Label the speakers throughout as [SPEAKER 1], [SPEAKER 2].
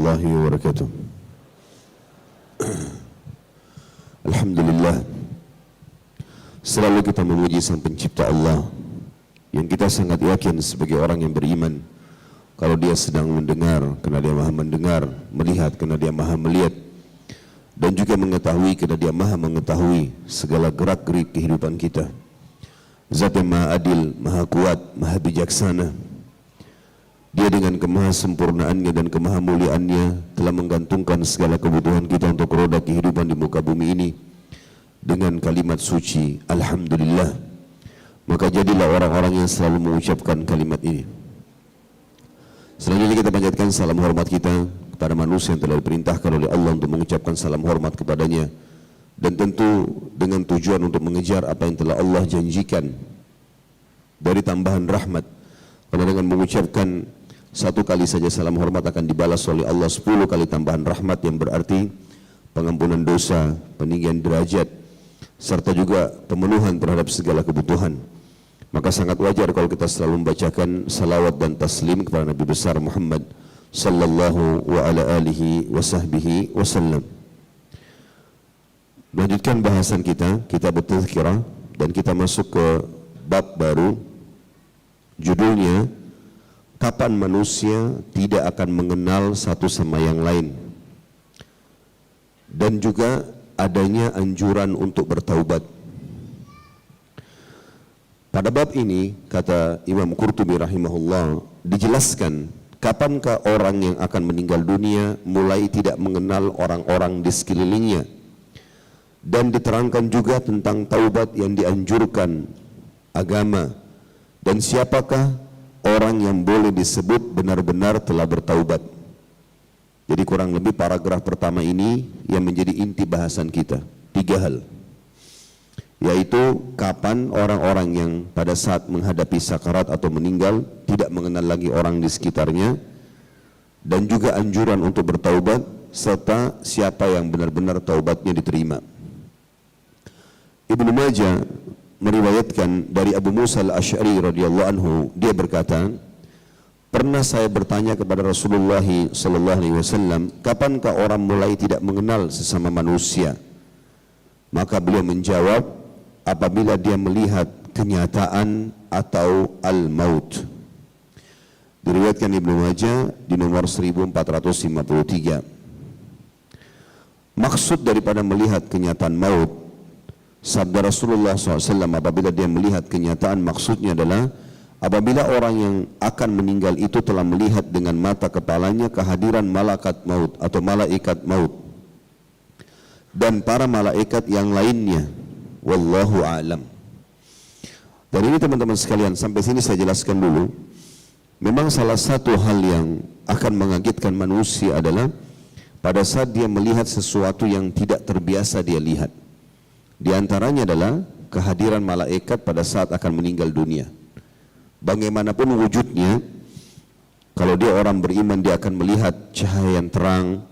[SPEAKER 1] warahmatullahi wabarakatuh. Alhamdulillah, selalu kita memuji Sang Pencipta Allah yang kita sangat yakin sebagai orang yang beriman kalau Dia sedang mendengar, karena Dia maha mendengar, melihat karena Dia maha melihat, dan juga mengetahui karena Dia maha mengetahui segala gerak-gerik kehidupan kita. Zat yang maha adil, maha kuat, maha bijaksana. Dia dengan kemahasempurnaannya dan kemahamuliaannya telah menggantungkan segala kebutuhan kita untuk roda kehidupan di muka bumi ini dengan kalimat suci Alhamdulillah. Maka jadilah orang-orang yang selalu mengucapkan kalimat ini. Selanjutnya kita panjatkan salam hormat kita kepada manusia yang telah diperintahkan oleh Allah untuk mengucapkan salam hormat kepadanya, dan tentu dengan tujuan untuk mengejar apa yang telah Allah janjikan dari tambahan rahmat. Karena dengan mengucapkan satu kali saja salam hormat akan dibalas oleh Allah 10 kali tambahan rahmat, yang berarti pengampunan dosa, peninggian derajat, serta juga pemenuhan terhadap segala kebutuhan. Maka sangat wajar kalau kita selalu membacakan salawat dan taslim kepada Nabi besar Muhammad sallallahu wa ala alihi wa sahbihi wasallam. Melanjutkan bahasan kita, kitab At-Tadhkirah, dan kita masuk ke bab baru, judulnya kapan manusia tidak akan mengenal satu sama yang lain, dan juga adanya anjuran untuk bertaubat. Pada bab ini, kata Imam Qurtubi rahimahullah, dijelaskan kapankah orang yang akan meninggal dunia mulai tidak mengenal orang-orang di sekelilingnya, dan diterangkan juga tentang taubat yang dianjurkan agama, dan siapakah orang yang boleh disebut benar-benar telah bertaubat. Jadi kurang lebih paragraf pertama ini yang menjadi inti bahasan kita. 3 hal, yaitu kapan orang-orang yang pada saat menghadapi sakarat atau meninggal tidak mengenal lagi orang di sekitarnya, dan juga anjuran untuk bertaubat, serta siapa yang benar-benar taubatnya diterima. Ibnu Majah meriwayatkan dari Abu Musa al-Asy'ari radhiyallahu anhu, dia berkata, pernah saya bertanya kepada Rasulullah sallallahu alaihi wasallam, kapankah orang mulai tidak mengenal sesama manusia? Maka beliau menjawab, apabila dia melihat kenyataan atau al-maut. Diriwayatkan Ibnu Majah di nomor 1453. Maksud daripada melihat kenyataan maut, sabda Rasulullah SAW, apabila dia melihat kenyataan, maksudnya adalah apabila orang yang akan meninggal itu telah melihat dengan mata kepalanya kehadiran malaikat maut atau malaikat maut dan para malaikat yang lainnya. Wallahu a'lam. Dan ini teman-teman sekalian, sampai sini saya jelaskan dulu. Memang salah satu hal yang akan mengagetkan manusia adalah pada saat dia melihat sesuatu yang tidak terbiasa dia lihat. Di antaranya adalah kehadiran malaikat pada saat akan meninggal dunia. Bagaimanapun wujudnya, kalau dia orang beriman, dia akan melihat cahaya yang terang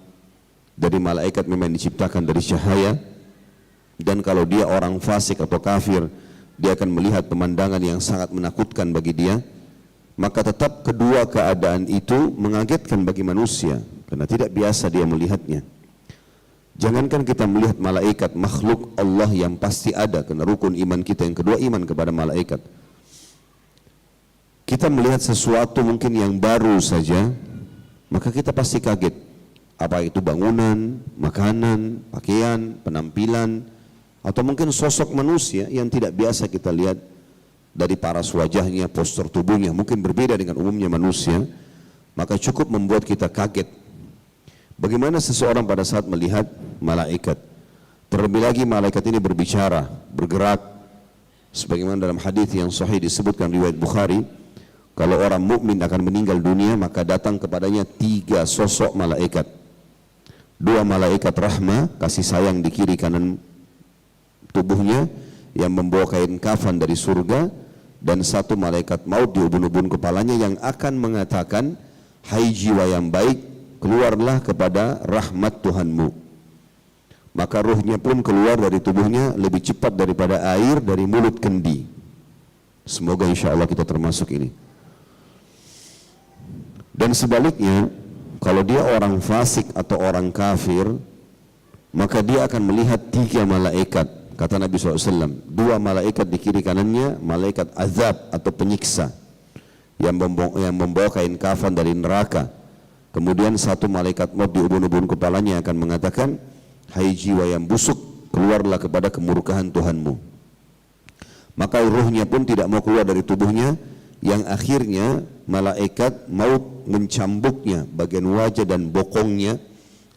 [SPEAKER 1] dari malaikat, memang diciptakan dari cahaya. Dan kalau dia orang fasik atau kafir, dia akan melihat pemandangan yang sangat menakutkan bagi dia. Maka tetap kedua keadaan itu mengagetkan bagi manusia, karena tidak biasa dia melihatnya. Jangankan kita melihat malaikat, makhluk Allah yang pasti ada, karena rukun iman kita yang kedua iman kepada malaikat. Kita melihat sesuatu mungkin yang baru saja, maka kita pasti kaget. Apa itu bangunan, makanan, pakaian, penampilan, atau mungkin sosok manusia yang tidak biasa kita lihat dari paras wajahnya, postur tubuhnya, mungkin berbeda dengan umumnya manusia, maka cukup membuat kita kaget. Bagaimana seseorang pada saat melihat malaikat? Terlebih lagi malaikat ini berbicara, bergerak, sebagaimana dalam hadis yang sahih disebutkan riwayat Bukhari, kalau orang mukmin akan meninggal dunia maka datang kepadanya 3 sosok malaikat. 2 malaikat rahmah, kasih sayang di kiri kanan tubuhnya yang membawa kain kafan dari surga, dan 1 malaikat maut di ubun-ubun kepalanya yang akan mengatakan, hai jiwa yang baik, keluarlah kepada rahmat Tuhanmu. Maka ruhnya pun keluar dari tubuhnya lebih cepat daripada air dari mulut kendi. Semoga insya Allah kita termasuk ini. Dan sebaliknya, kalau dia orang fasik atau orang kafir, maka dia akan melihat 3 malaikat. Kata Nabi SAW, 2 malaikat di kiri kanannya, malaikat azab atau penyiksa yang membawa kain kafan dari neraka. Kemudian 1 malaikat maut di ubun-ubun kepalanya akan mengatakan, hai jiwa yang busuk, keluarlah kepada kemurkaan Tuhanmu. Maka ruhnya pun tidak mau keluar dari tubuhnya, yang akhirnya malaikat maut mencambuknya bagian wajah dan bokongnya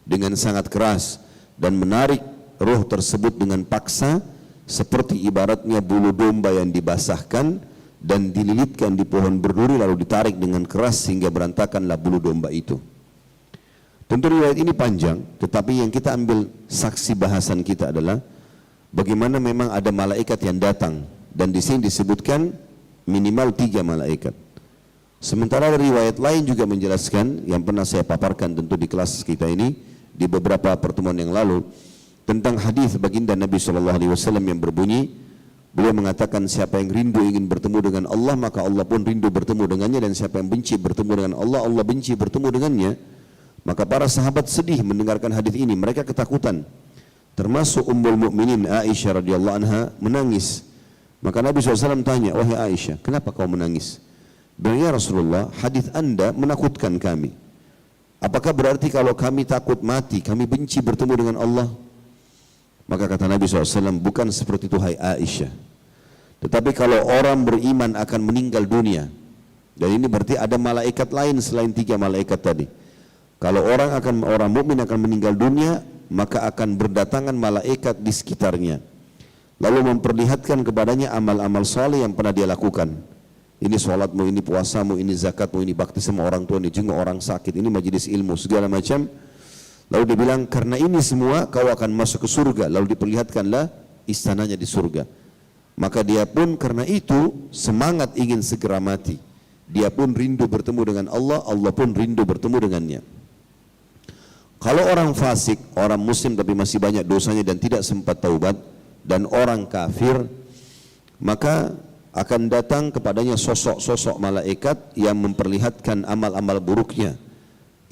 [SPEAKER 1] dengan sangat keras dan menarik roh tersebut dengan paksa, seperti ibaratnya bulu domba yang dibasahkan dan dililitkan di pohon berduri lalu ditarik dengan keras sehingga berantakanlah bulu domba itu. Tentu riwayat ini panjang, tetapi yang kita ambil saksi bahasan kita adalah bagaimana memang ada malaikat yang datang, dan di sini disebutkan minimal 3 malaikat. Sementara riwayat lain juga menjelaskan, yang pernah saya paparkan tentu di kelas kita ini di beberapa pertemuan yang lalu, tentang hadis baginda Nabi SAW yang berbunyi, beliau mengatakan siapa yang rindu ingin bertemu dengan Allah, maka Allah pun rindu bertemu dengannya, dan siapa yang benci bertemu dengan Allah, Allah benci bertemu dengannya. Maka para sahabat sedih mendengarkan hadis ini, mereka ketakutan. Termasuk Ummul Mukminin Aisyah radhiyallahu anha menangis. Maka Nabi SAW tanya, wahai Aisyah, kenapa kau menangis? Beliau, ya Rasulullah, hadis Anda menakutkan kami. Apakah berarti kalau kami takut mati, kami benci bertemu dengan Allah? Maka kata Nabi SAW, bukan seperti itu hai Aisyah. Tetapi kalau orang beriman akan meninggal dunia, dan ini berarti ada malaikat lain selain 3 malaikat tadi. Kalau orang mukmin akan meninggal dunia, maka akan berdatangan malaikat di sekitarnya, lalu memperlihatkan kepadanya amal-amal saleh yang pernah dia lakukan. Ini sholatmu, ini puasamu, ini zakatmu, ini bakti sama orang tua, ini jenguk orang sakit, ini majelis ilmu, segala macam. Lalu dia bilang, karena ini semua kau akan masuk ke surga. Lalu diperlihatkanlah istananya di surga. Maka dia pun karena itu semangat ingin segera mati. Dia pun rindu bertemu dengan Allah, Allah pun rindu bertemu dengannya. Kalau orang fasik, orang muslim tapi masih banyak dosanya dan tidak sempat taubat, dan orang kafir, maka akan datang kepadanya sosok-sosok malaikat yang memperlihatkan amal-amal buruknya.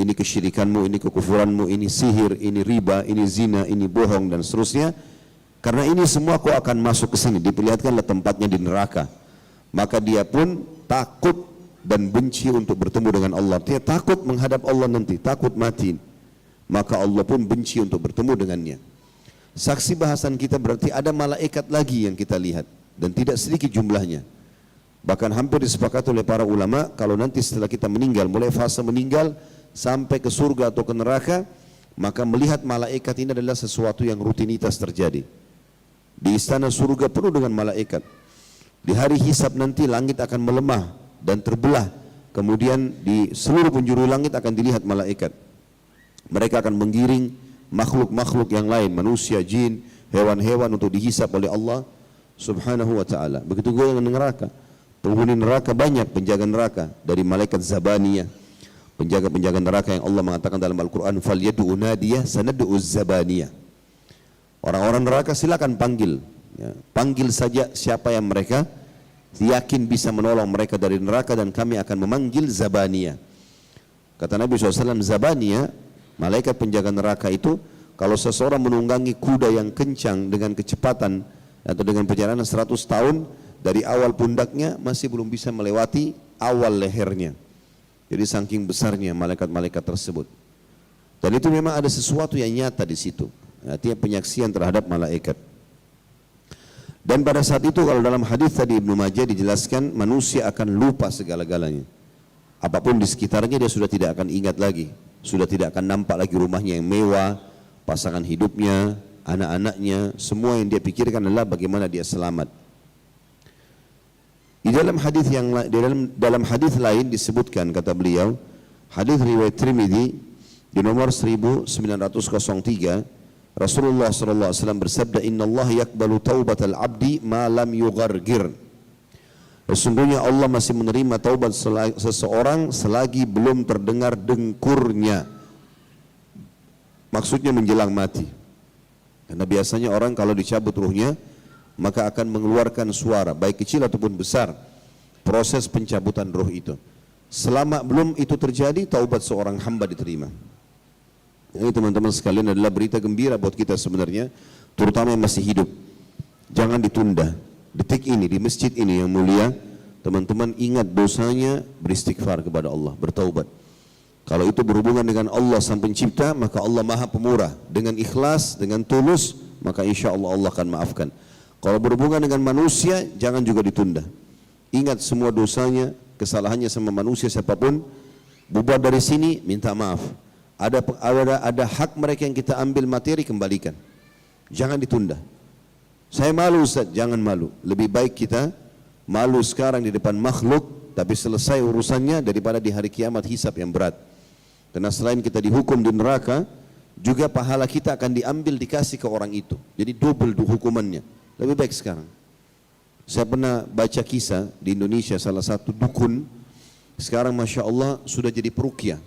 [SPEAKER 1] Ini kesyirikanmu, ini kekufuranmu, ini sihir, ini riba, ini zina, ini bohong, dan seterusnya. Karena ini semua kau akan masuk ke sini, diperlihatkanlah tempatnya di neraka. Maka dia pun takut dan benci untuk bertemu dengan Allah. Dia takut menghadap Allah nanti, takut mati. Maka Allah pun benci untuk bertemu dengannya. Saksi bahasan kita berarti ada malaikat lagi yang kita lihat, dan tidak sedikit jumlahnya. Bahkan hampir disepakati oleh para ulama, kalau nanti setelah kita meninggal, mulai fase meninggal sampai ke surga atau ke neraka, maka melihat malaikat ini adalah sesuatu yang rutinitas terjadi. Di istana surga penuh dengan malaikat. Di hari hisab nanti langit akan melemah dan terbelah. Kemudian di seluruh penjuru langit akan dilihat malaikat. Mereka akan menggiring makhluk-makhluk yang lain, manusia, jin, hewan-hewan untuk dihisab oleh Allah Subhanahu wa ta'ala. Begitu juga dengan neraka. Penghuni neraka banyak, penjaga neraka, dari malaikat Zabaniyah, penjaga-penjaga neraka yang Allah mengatakan dalam Al-Quran, "Falyad'u nadiyah sanad'u Zabaniyah." Orang-orang neraka silakan panggil, ya, panggil saja siapa yang mereka yakin bisa menolong mereka dari neraka, dan kami akan memanggil Zabaniyah. Kata Nabi SAW, Zabaniyah, malaikat penjaga neraka itu, kalau seseorang menunggangi kuda yang kencang dengan kecepatan atau dengan perjalanan 100 tahun, dari awal pundaknya masih belum bisa melewati awal lehernya. Jadi saking besarnya malaikat-malaikat tersebut. Dan itu memang ada sesuatu yang nyata di situ. Artinya penyaksian terhadap malaikat. Dan pada saat itu kalau dalam hadis tadi Ibnu Majah dijelaskan, manusia akan lupa segala-galanya. Apapun di sekitarnya dia sudah tidak akan ingat lagi. Sudah tidak akan nampak lagi rumahnya yang mewah, pasangan hidupnya, anak-anaknya. Semua yang dia pikirkan adalah bagaimana dia selamat. Di dalam hadis lain disebutkan, kata beliau, hadis riwayat Tirmidzi di nomor 1903, Rasulullah SAW bersabda, Inna Allah yakbalu taubatal abdi ma lam yughargir. Sesungguhnya Allah masih menerima taubat seseorang selagi belum terdengar dengkurnya. Maksudnya menjelang mati. Karena biasanya orang kalau dicabut ruhnya, maka akan mengeluarkan suara, baik kecil ataupun besar, proses pencabutan ruh itu. Selama belum itu terjadi, taubat seorang hamba diterima. Ini teman-teman sekalian adalah berita gembira buat kita sebenarnya, terutama yang masih hidup. Jangan ditunda. Detik ini di masjid ini yang mulia, teman-teman ingat dosanya, beristighfar kepada Allah, bertaubat. Kalau itu berhubungan dengan Allah Sang Pencipta, maka Allah Maha Pemurah. Dengan ikhlas, dengan tulus, maka insya Allah Allah akan maafkan. Kalau berhubungan dengan manusia, jangan juga ditunda. Ingat semua dosanya, kesalahannya sama manusia siapapun, bubar dari sini, minta maaf. Ada hak mereka yang kita ambil materi, kembalikan. Jangan ditunda. Saya malu Ustaz, jangan malu. Lebih baik kita malu sekarang di depan makhluk, tapi selesai urusannya daripada di hari kiamat hisab yang berat. Karena selain kita dihukum di neraka, juga pahala kita akan diambil dikasih ke orang itu. Jadi double hukumannya. Lebih baik sekarang. Saya pernah baca kisah di Indonesia, salah satu dukun sekarang Masya Allah sudah jadi peruqyah.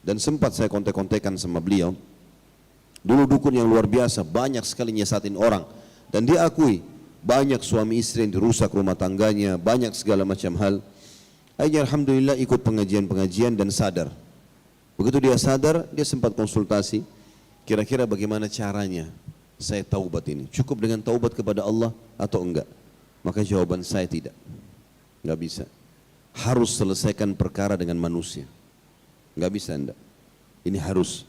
[SPEAKER 1] Dan sempat saya kontek-kontekan sama beliau. Dulu dukun yang luar biasa, banyak sekali nyesatin orang. Dan dia akui banyak suami istri yang dirusak rumah tangganya, banyak segala macam hal. Akhirnya Alhamdulillah ikut pengajian-pengajian dan sadar. Begitu dia sadar, dia sempat konsultasi, kira-kira bagaimana caranya saya taubat ini? Cukup dengan taubat kepada Allah atau enggak? Maka jawaban saya tidak. Enggak bisa. Harus selesaikan perkara dengan manusia. Enggak bisa enggak. Ini harus.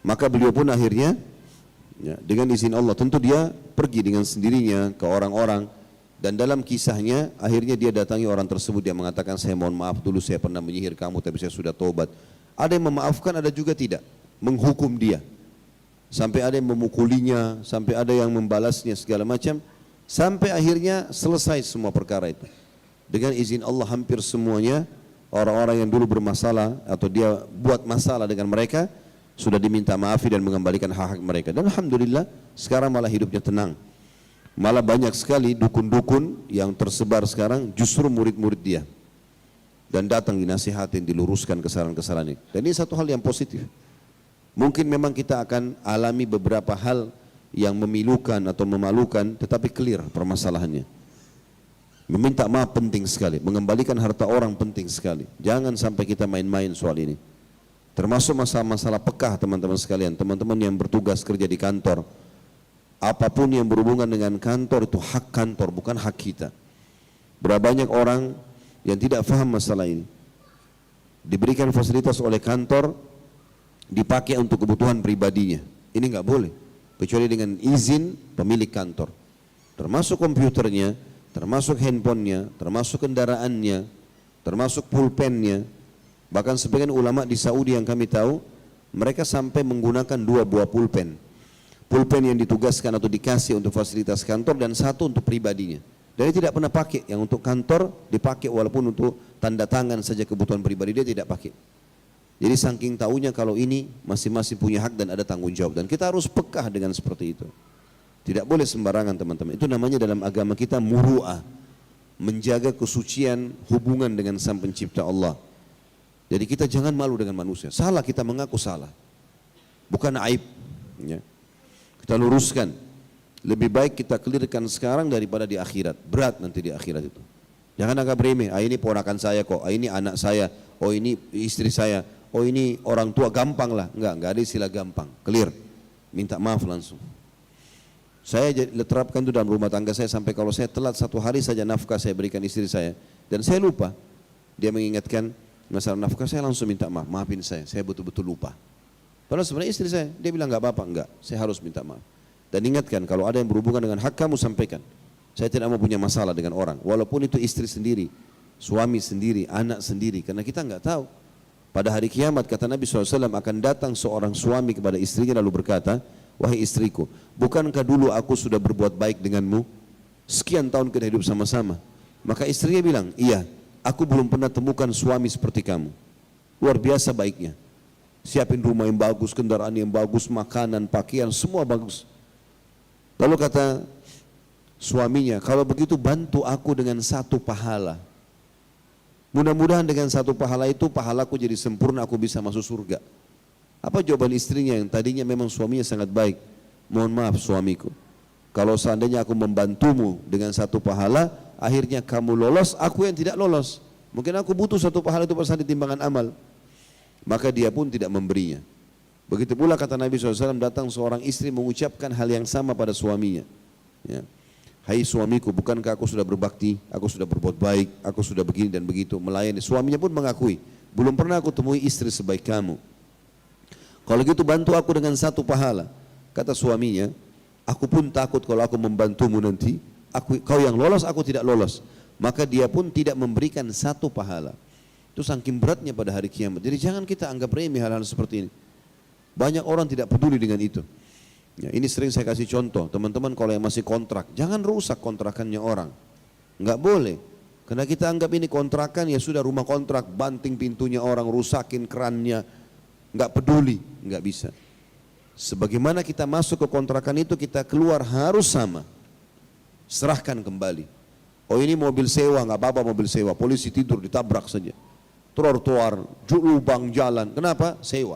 [SPEAKER 1] Maka beliau pun akhirnya ya, dengan izin Allah, tentu dia pergi dengan sendirinya ke orang-orang, dan dalam kisahnya akhirnya dia datangi orang tersebut, dia mengatakan saya mohon maaf dulu saya pernah menyihir kamu tapi saya sudah taubat. Ada yang memaafkan, ada juga tidak, menghukum dia. Sampai ada yang memukulinya, sampai ada yang membalasnya segala macam, sampai akhirnya selesai semua perkara itu. Dengan izin Allah hampir semuanya orang-orang yang dulu bermasalah atau dia buat masalah dengan mereka sudah diminta maafi dan mengembalikan hak-hak mereka. Dan Alhamdulillah sekarang malah hidupnya tenang. Malah banyak sekali dukun-dukun yang tersebar sekarang justru murid-murid dia. Dan datang dinasihatin, diluruskan kesalahan-kesalahan ini. Dan ini satu hal yang positif. Mungkin memang kita akan alami beberapa hal yang memilukan atau memalukan, tetapi clear permasalahannya. Meminta maaf penting sekali, mengembalikan harta orang penting sekali. Jangan sampai kita main-main soal ini. Termasuk masalah-masalah pekah teman-teman sekalian, teman-teman yang bertugas kerja di kantor. Apapun yang berhubungan dengan kantor itu hak kantor, bukan hak kita. Berapa banyak orang yang tidak faham masalah ini. Diberikan fasilitas oleh kantor, dipakai untuk kebutuhan pribadinya. Ini nggak boleh, kecuali dengan izin pemilik kantor. Termasuk komputernya, termasuk handphonenya, termasuk kendaraannya, termasuk pulpennya. Bahkan sebagian ulama di Saudi yang kami tahu, mereka sampai menggunakan 2 buah pulpen. Pulpen yang ditugaskan atau dikasih untuk fasilitas kantor dan satu untuk pribadinya. Dan dia tidak pernah pakai, yang untuk kantor dipakai walaupun untuk tanda tangan saja kebutuhan pribadi dia tidak pakai. Jadi saking tahunya kalau ini masing-masing punya hak dan ada tanggung jawab. Dan kita harus pekah dengan seperti itu. Tidak boleh sembarangan teman-teman. Itu namanya dalam agama kita muru'ah. Menjaga kesucian hubungan dengan Sang Pencipta Allah. Jadi kita jangan malu dengan manusia. Salah kita mengaku salah. Bukan aib. Ya. Kita luruskan. Lebih baik kita clearkan sekarang daripada di akhirat. Berat nanti di akhirat itu. Jangan anggap remeh. Ah ini ponakan saya kok. Ah ini anak saya. Oh ini istri saya. Oh ini orang tua, gampang lah. Enggak ada istilah gampang. Clear. Minta maaf langsung. Saya terapkan itu dalam rumah tangga saya sampai kalau saya telat 1 hari saja nafkah saya berikan istri saya. Dan saya lupa. Dia mengingatkan masalah nafkah, saya langsung minta maaf. Maafin saya betul-betul lupa. Padahal sebenarnya istri saya, dia bilang enggak apa-apa, enggak. Saya harus minta maaf. Dan ingatkan kalau ada yang berhubungan dengan hak kamu sampaikan. Saya tidak mau punya masalah dengan orang. Walaupun itu istri sendiri, suami sendiri, anak sendiri. Karena kita enggak tahu. Pada hari kiamat kata Nabi SAW akan datang seorang suami kepada istrinya lalu berkata, wahai istriku, bukankah dulu aku sudah berbuat baik denganmu? Sekian tahun kita hidup sama-sama. Maka istrinya bilang, iya, aku belum pernah temukan suami seperti kamu. Luar biasa baiknya. Siapin rumah yang bagus, kendaraan yang bagus, makanan, pakaian, semua bagus. Lalu kata suaminya, kalau begitu bantu aku dengan 1 pahala. Mudah-mudahan dengan 1 pahala itu pahalaku jadi sempurna, aku bisa masuk surga. Apa jawaban istrinya yang tadinya memang suaminya sangat baik? Mohon maaf suamiku, kalau seandainya aku membantumu dengan 1 pahala, akhirnya kamu lolos, aku yang tidak lolos. Mungkin aku butuh satu pahala itu pasal di timbangan amal. Maka dia pun tidak memberinya. Begitu pula kata Nabi SAW, datang seorang istri mengucapkan hal yang sama pada suaminya. Ya. Hai suamiku, bukankah aku sudah berbakti, aku sudah berbuat baik, aku sudah begini dan begitu, melayani. Suaminya pun mengakui, belum pernah aku temui istri sebaik kamu. Kalau gitu bantu aku dengan satu pahala. Kata suaminya, aku pun takut kalau aku membantumu nanti, kau yang lolos, aku tidak lolos. Maka dia pun tidak memberikan satu pahala. Itu saking beratnya pada hari kiamat. Jadi jangan kita anggap remeh hal-hal seperti ini. Banyak orang tidak peduli dengan itu. Ya, ini sering saya kasih contoh, teman-teman kalau yang masih kontrak, jangan rusak kontrakannya orang. Enggak boleh. Karena kita anggap ini kontrakan, ya sudah rumah kontrak, banting pintunya orang, rusakin kerannya, enggak peduli, enggak bisa. Sebagaimana kita masuk ke kontrakan itu, kita keluar harus sama. Serahkan kembali. Oh ini mobil sewa, enggak apa-apa mobil sewa, polisi tidur ditabrak saja. Trotoar, lubang jalan, kenapa? Sewa.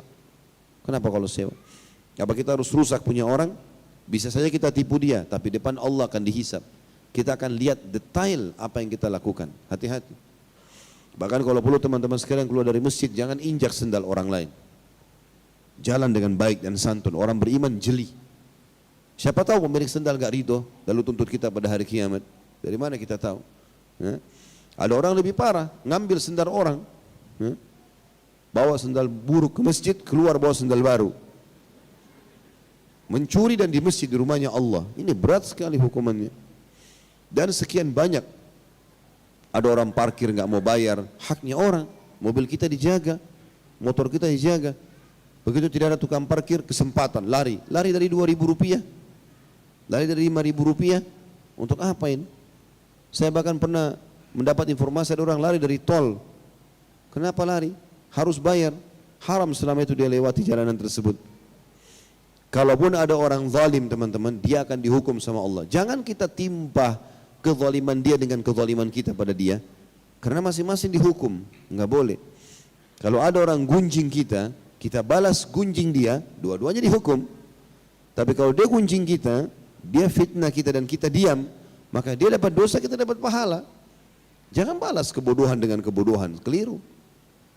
[SPEAKER 1] Kenapa kalau sewa? Apa kita harus rusak punya orang? Bisa saja kita tipu dia, tapi depan Allah akan dihisap. Kita akan lihat detail apa yang kita lakukan. Hati-hati. Bahkan kalau perlu teman-teman sekalian keluar dari masjid, jangan injak sendal orang lain. Jalan dengan baik dan santun. Orang beriman jeli. Siapa tahu pemilik sendal gak ridho, lalu tuntut kita pada hari kiamat. Dari mana kita tahu? Ya? Ada orang lebih parah, ngambil sendal orang. Ya? Bawa sendal buruk ke masjid, keluar bawa sendal baru. Mencuri dan di masjid di rumahnya Allah. Ini berat sekali hukumannya. Dan sekian banyak. Ada orang parkir nggak mau bayar, haknya orang. Mobil kita dijaga, motor kita dijaga. Begitu tidak ada tukang parkir, kesempatan lari. Lari dari 2.000 rupiah, lari dari 5.000 rupiah. Untuk apa ini? Saya bahkan pernah mendapat informasi ada orang lari dari tol. Kenapa lari? Harus bayar, haram selama itu dia lewati jalanan tersebut. Kalaupun ada orang zalim teman-teman, dia akan dihukum sama Allah. Jangan kita timpah kezaliman dia dengan kezaliman kita pada dia, karena masing-masing dihukum, nggak boleh. Kalau ada orang gunjing kita, kita balas gunjing dia, dua-duanya dihukum. Tapi kalau dia gunjing kita, dia fitnah kita dan kita diam, maka dia dapat dosa, kita dapat pahala. Jangan balas kebodohan dengan kebodohan, keliru.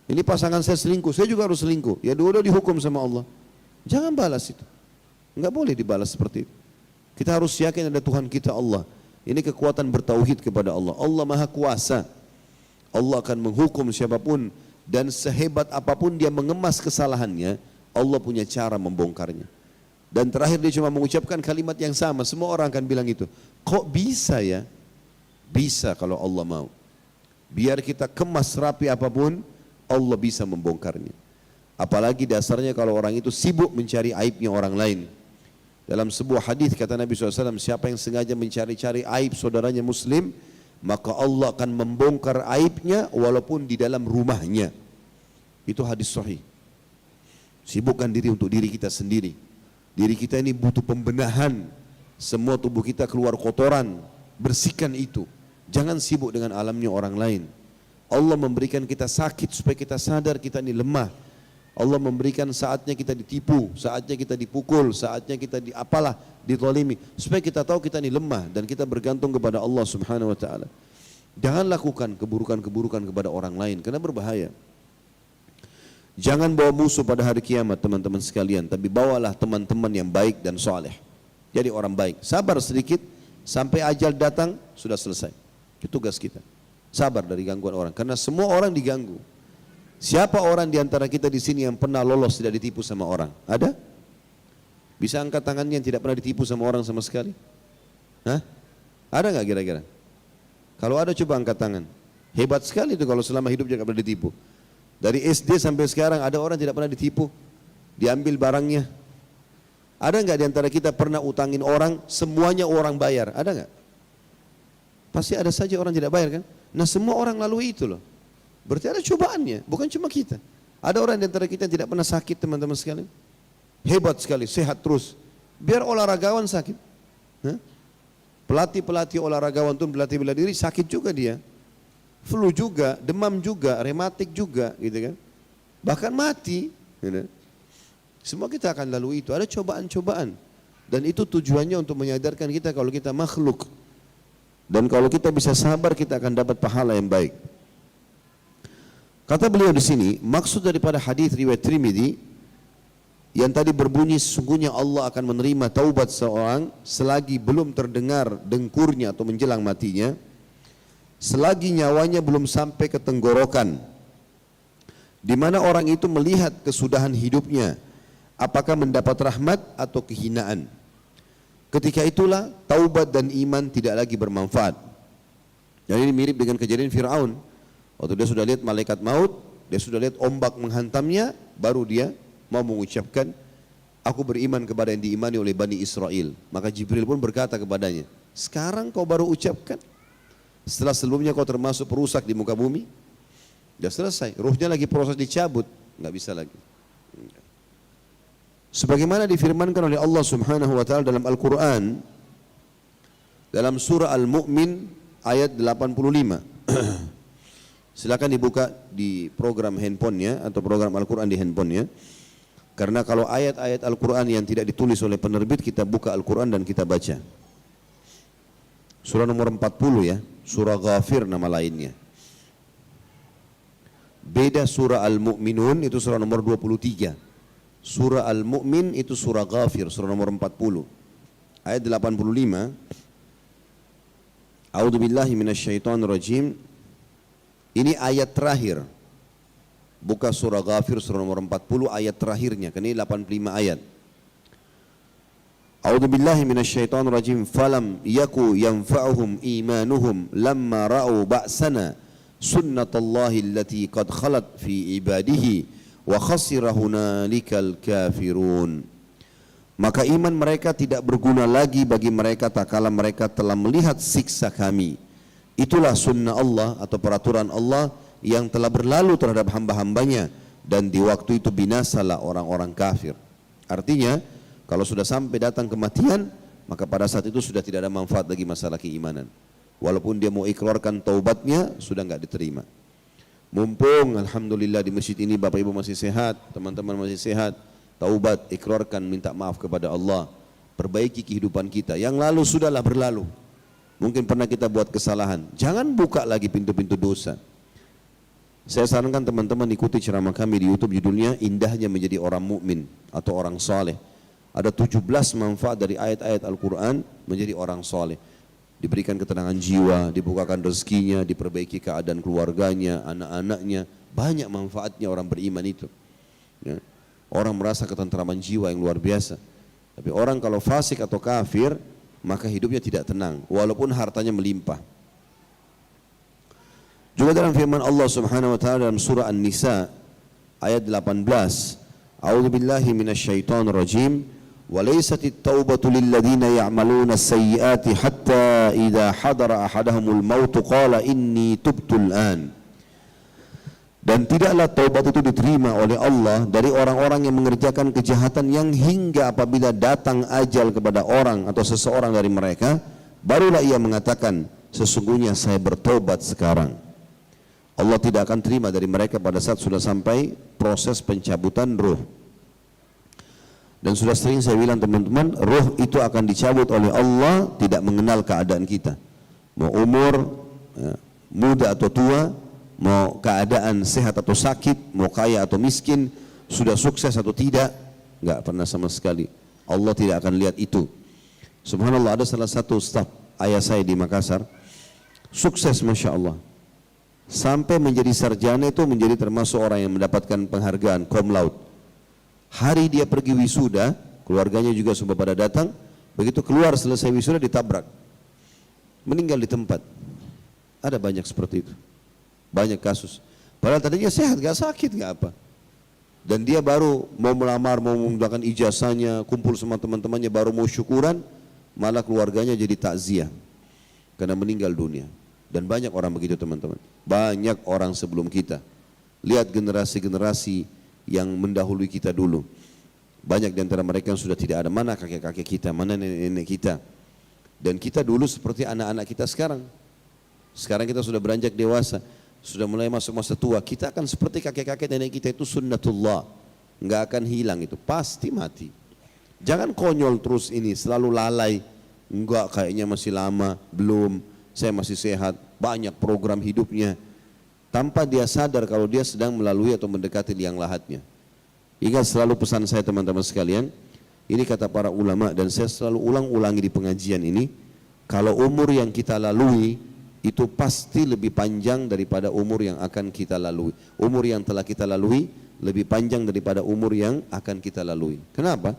[SPEAKER 1] Ini pasangan saya selingkuh, saya juga harus selingkuh. Ya dua-dua dihukum sama Allah. Jangan balas itu. Enggak boleh dibalas seperti itu. Kita harus yakin ada Tuhan kita Allah. Ini kekuatan bertauhid kepada Allah. Allah Maha Kuasa. Allah akan menghukum siapapun dan sehebat apapun dia mengemas kesalahannya, Allah punya cara membongkarnya. Dan terakhir dia cuma mengucapkan kalimat yang sama. Semua orang akan bilang itu. Kok bisa ya? Bisa kalau Allah mau. Biar kita kemas rapi apapun, Allah bisa membongkarnya. Apalagi dasarnya kalau orang itu sibuk mencari aibnya orang lain. Dalam sebuah hadis kata Nabi SAW, siapa yang sengaja mencari-cari aib saudaranya muslim, maka Allah akan membongkar aibnya walaupun di dalam rumahnya. Itu hadis sahih. Sibukkan diri untuk diri kita sendiri. Diri kita ini butuh pembenahan. Semua tubuh kita keluar kotoran, bersihkan itu. Jangan sibuk dengan alamnya orang lain. Allah memberikan kita sakit supaya kita sadar kita ini lemah. Allah memberikan saatnya kita ditipu, saatnya kita dipukul, saatnya kita ditolimi, supaya kita tahu kita ini lemah dan kita bergantung kepada Allah Subhanahu wa taala. Jangan lakukan keburukan-keburukan kepada orang lain karena berbahaya. Jangan bawa musuh pada hari kiamat teman-teman sekalian, tapi bawalah teman-teman yang baik dan soleh. Jadi orang baik, sabar sedikit sampai ajal datang sudah selesai. Itu tugas kita. Sabar dari gangguan orang, karena semua orang diganggu. Siapa orang di antara kita di sini yang pernah lolos tidak ditipu sama orang? Ada? Bisa angkat tangannya yang tidak pernah ditipu sama orang sama sekali? Hah? Ada nggak kira-kira? Kalau ada coba angkat tangan. Hebat sekali itu kalau selama hidupnya nggak pernah ditipu. Dari SD sampai sekarang ada orang tidak pernah ditipu, diambil barangnya. Ada nggak di antara kita pernah utangin orang, semuanya orang bayar? Ada nggak? Pasti ada saja orang tidak bayar kan? Nah semua orang lalui itu loh. Berarti ada cobaannya, bukan cuma kita. Ada orang di antara kita yang tidak pernah sakit teman-teman sekalian. Hebat sekali, sehat terus. Biar olahragawan sakit. Pelatih-pelatih olahragawan itu berlatih bela diri sakit juga dia. Flu juga, demam juga, rematik juga gitu kan. Bahkan mati. Gitu. Semua kita akan lalui itu, ada cobaan-cobaan. Dan itu tujuannya untuk menyadarkan kita kalau kita makhluk. Dan kalau kita bisa sabar kita akan dapat pahala yang baik. Kata beliau di sini, maksud daripada hadis riwayat Tirmidzi yang tadi berbunyi sesungguhnya Allah akan menerima taubat seorang selagi belum terdengar dengkurnya atau menjelang matinya, selagi nyawanya belum sampai ke tenggorokan, di mana orang itu melihat kesudahan hidupnya, apakah mendapat rahmat atau kehinaan. Ketika itulah taubat dan iman tidak lagi bermanfaat. Dan ini mirip dengan kejadian Fir'aun. Waktu dia sudah lihat malaikat maut, dia sudah lihat ombak menghantamnya, baru dia mau mengucapkan, aku beriman kepada yang diimani oleh Bani Israel. Maka Jibril pun berkata kepadanya, sekarang kau baru ucapkan? Setelah sebelumnya kau termasuk perusak di muka bumi? Sudah selesai, ruhnya lagi proses dicabut, nggak bisa lagi. Sebagaimana difirmankan oleh Allah Subhanahu wa taala dalam Al-Qur'an dalam surah Al-Mu'min ayat 85. Silakan dibuka di program handphonenya atau program Al-Qur'an di handphonenya. Karena kalau ayat-ayat Al-Qur'an yang tidak ditulis oleh penerbit, kita buka Al-Qur'an dan kita baca. Surah nomor 40 ya, surah Ghafir nama lainnya. Beda surah Al-Mu'minun itu surah nomor 23. Surah Al-Mu'min itu surah Ghafir, surah nomor 40. Ayat 85. A'udzubillahi minasyaitonirrajim. Ini ayat terakhir. Buka surah Ghafir surah nomor 40 ayat terakhirnya. Karena ini 85 ayat. A'udzubillahi minasyaitonirrajim. Falam yaku yanfa'uhum imanuhum lamma ra'u ba'sana sunnatallahi allati qad khalat fi ibadihi wa khasira hunalikal kafirun. Maka iman mereka tidak berguna lagi bagi mereka tak kala mereka telah melihat siksa kami. Itulah sunnah Allah atau peraturan Allah yang telah berlalu terhadap hamba-hambanya, dan di waktu itu binasalah orang-orang kafir. Artinya kalau sudah sampai datang kematian, maka pada saat itu sudah tidak ada manfaat lagi masalah keimanan. Walaupun dia mau ikrarkan taubatnya, sudah enggak diterima. Mumpung alhamdulillah di masjid ini Bapak Ibu masih sehat, teman-teman masih sehat, taubat, ikrarkan, minta maaf kepada Allah, perbaiki kehidupan kita. Yang lalu sudahlah berlalu. Mungkin pernah kita buat kesalahan, jangan buka lagi pintu-pintu dosa. Saya sarankan teman-teman ikuti ceramah kami di YouTube, judulnya Indahnya Menjadi Orang Mukmin atau Orang Saleh. Ada 17 manfaat dari ayat-ayat Al-Quran menjadi orang saleh. Diberikan ketenangan jiwa, dibukakan rezekinya, diperbaiki keadaan keluarganya, anak-anaknya. Banyak manfaatnya orang beriman itu ya. Orang merasa ketentraman jiwa yang luar biasa. Tapi orang kalau fasik atau kafir, maka hidupnya tidak tenang walaupun hartanya melimpah. Juga dalam firman Allah Subhanahu wa taala dalam surah An-Nisa ayat 18, A'udzubillahi minasyaitonirrajim, wa laysatit taubatu lil ladzina ya'maluna as-sayyi'ati hatta idza hadara ahadahumul maut qala inni tubtul an. Dan tidaklah taubat itu diterima oleh Allah dari orang-orang yang mengerjakan kejahatan yang hingga apabila datang ajal kepada orang atau seseorang dari mereka, barulah ia mengatakan, sesungguhnya saya bertobat sekarang. Allah tidak akan terima dari mereka pada saat sudah sampai proses pencabutan ruh. Dan sudah sering saya bilang teman-teman, ruh itu akan dicabut oleh Allah tidak mengenal keadaan kita. Mau umur, ya, muda atau tua, mau keadaan sehat atau sakit, mau kaya atau miskin, sudah sukses atau tidak, enggak pernah sama sekali. Allah tidak akan lihat itu. Subhanallah, ada salah satu staf ayah saya di Makassar, sukses Masya Allah. Sampai menjadi sarjana itu menjadi termasuk orang yang mendapatkan penghargaan cum laude. Hari dia pergi wisuda, keluarganya juga sudah pada datang, begitu keluar selesai wisuda ditabrak. Meninggal di tempat. Ada banyak seperti itu. Banyak kasus. Padahal tadinya sehat, gak sakit, gak apa. Dan dia baru mau melamar, mau menggunakan ijazahnya, kumpul sama teman-temannya, baru mau syukuran, malah keluarganya jadi takziah karena meninggal dunia. Dan banyak orang begitu teman-teman. Banyak orang sebelum kita. Lihat generasi-generasi yang mendahului kita dulu. Banyak di antara mereka yang sudah tidak ada. Mana kakek-kakek kita, mana nenek-nenek kita. Dan kita dulu seperti anak-anak kita sekarang. Sekarang kita sudah beranjak dewasa, sudah mulai masuk masa tua. Kita akan seperti kakek-kakek nenek kita, itu sunnatullah. Enggak akan hilang itu, pasti mati. Jangan konyol terus ini, selalu lalai. Enggak, kayaknya masih lama, belum, saya masih sehat, banyak program hidupnya. tanpa dia sadar kalau dia sedang melalui atau mendekati liang lahatnya. Ingat selalu pesan saya teman-teman sekalian, ini kata para ulama dan saya selalu ulang-ulangi di pengajian ini, kalau umur yang kita lalui itu pasti lebih panjang daripada umur yang akan kita lalui. Umur yang telah kita lalui lebih panjang daripada umur yang akan kita lalui. Kenapa?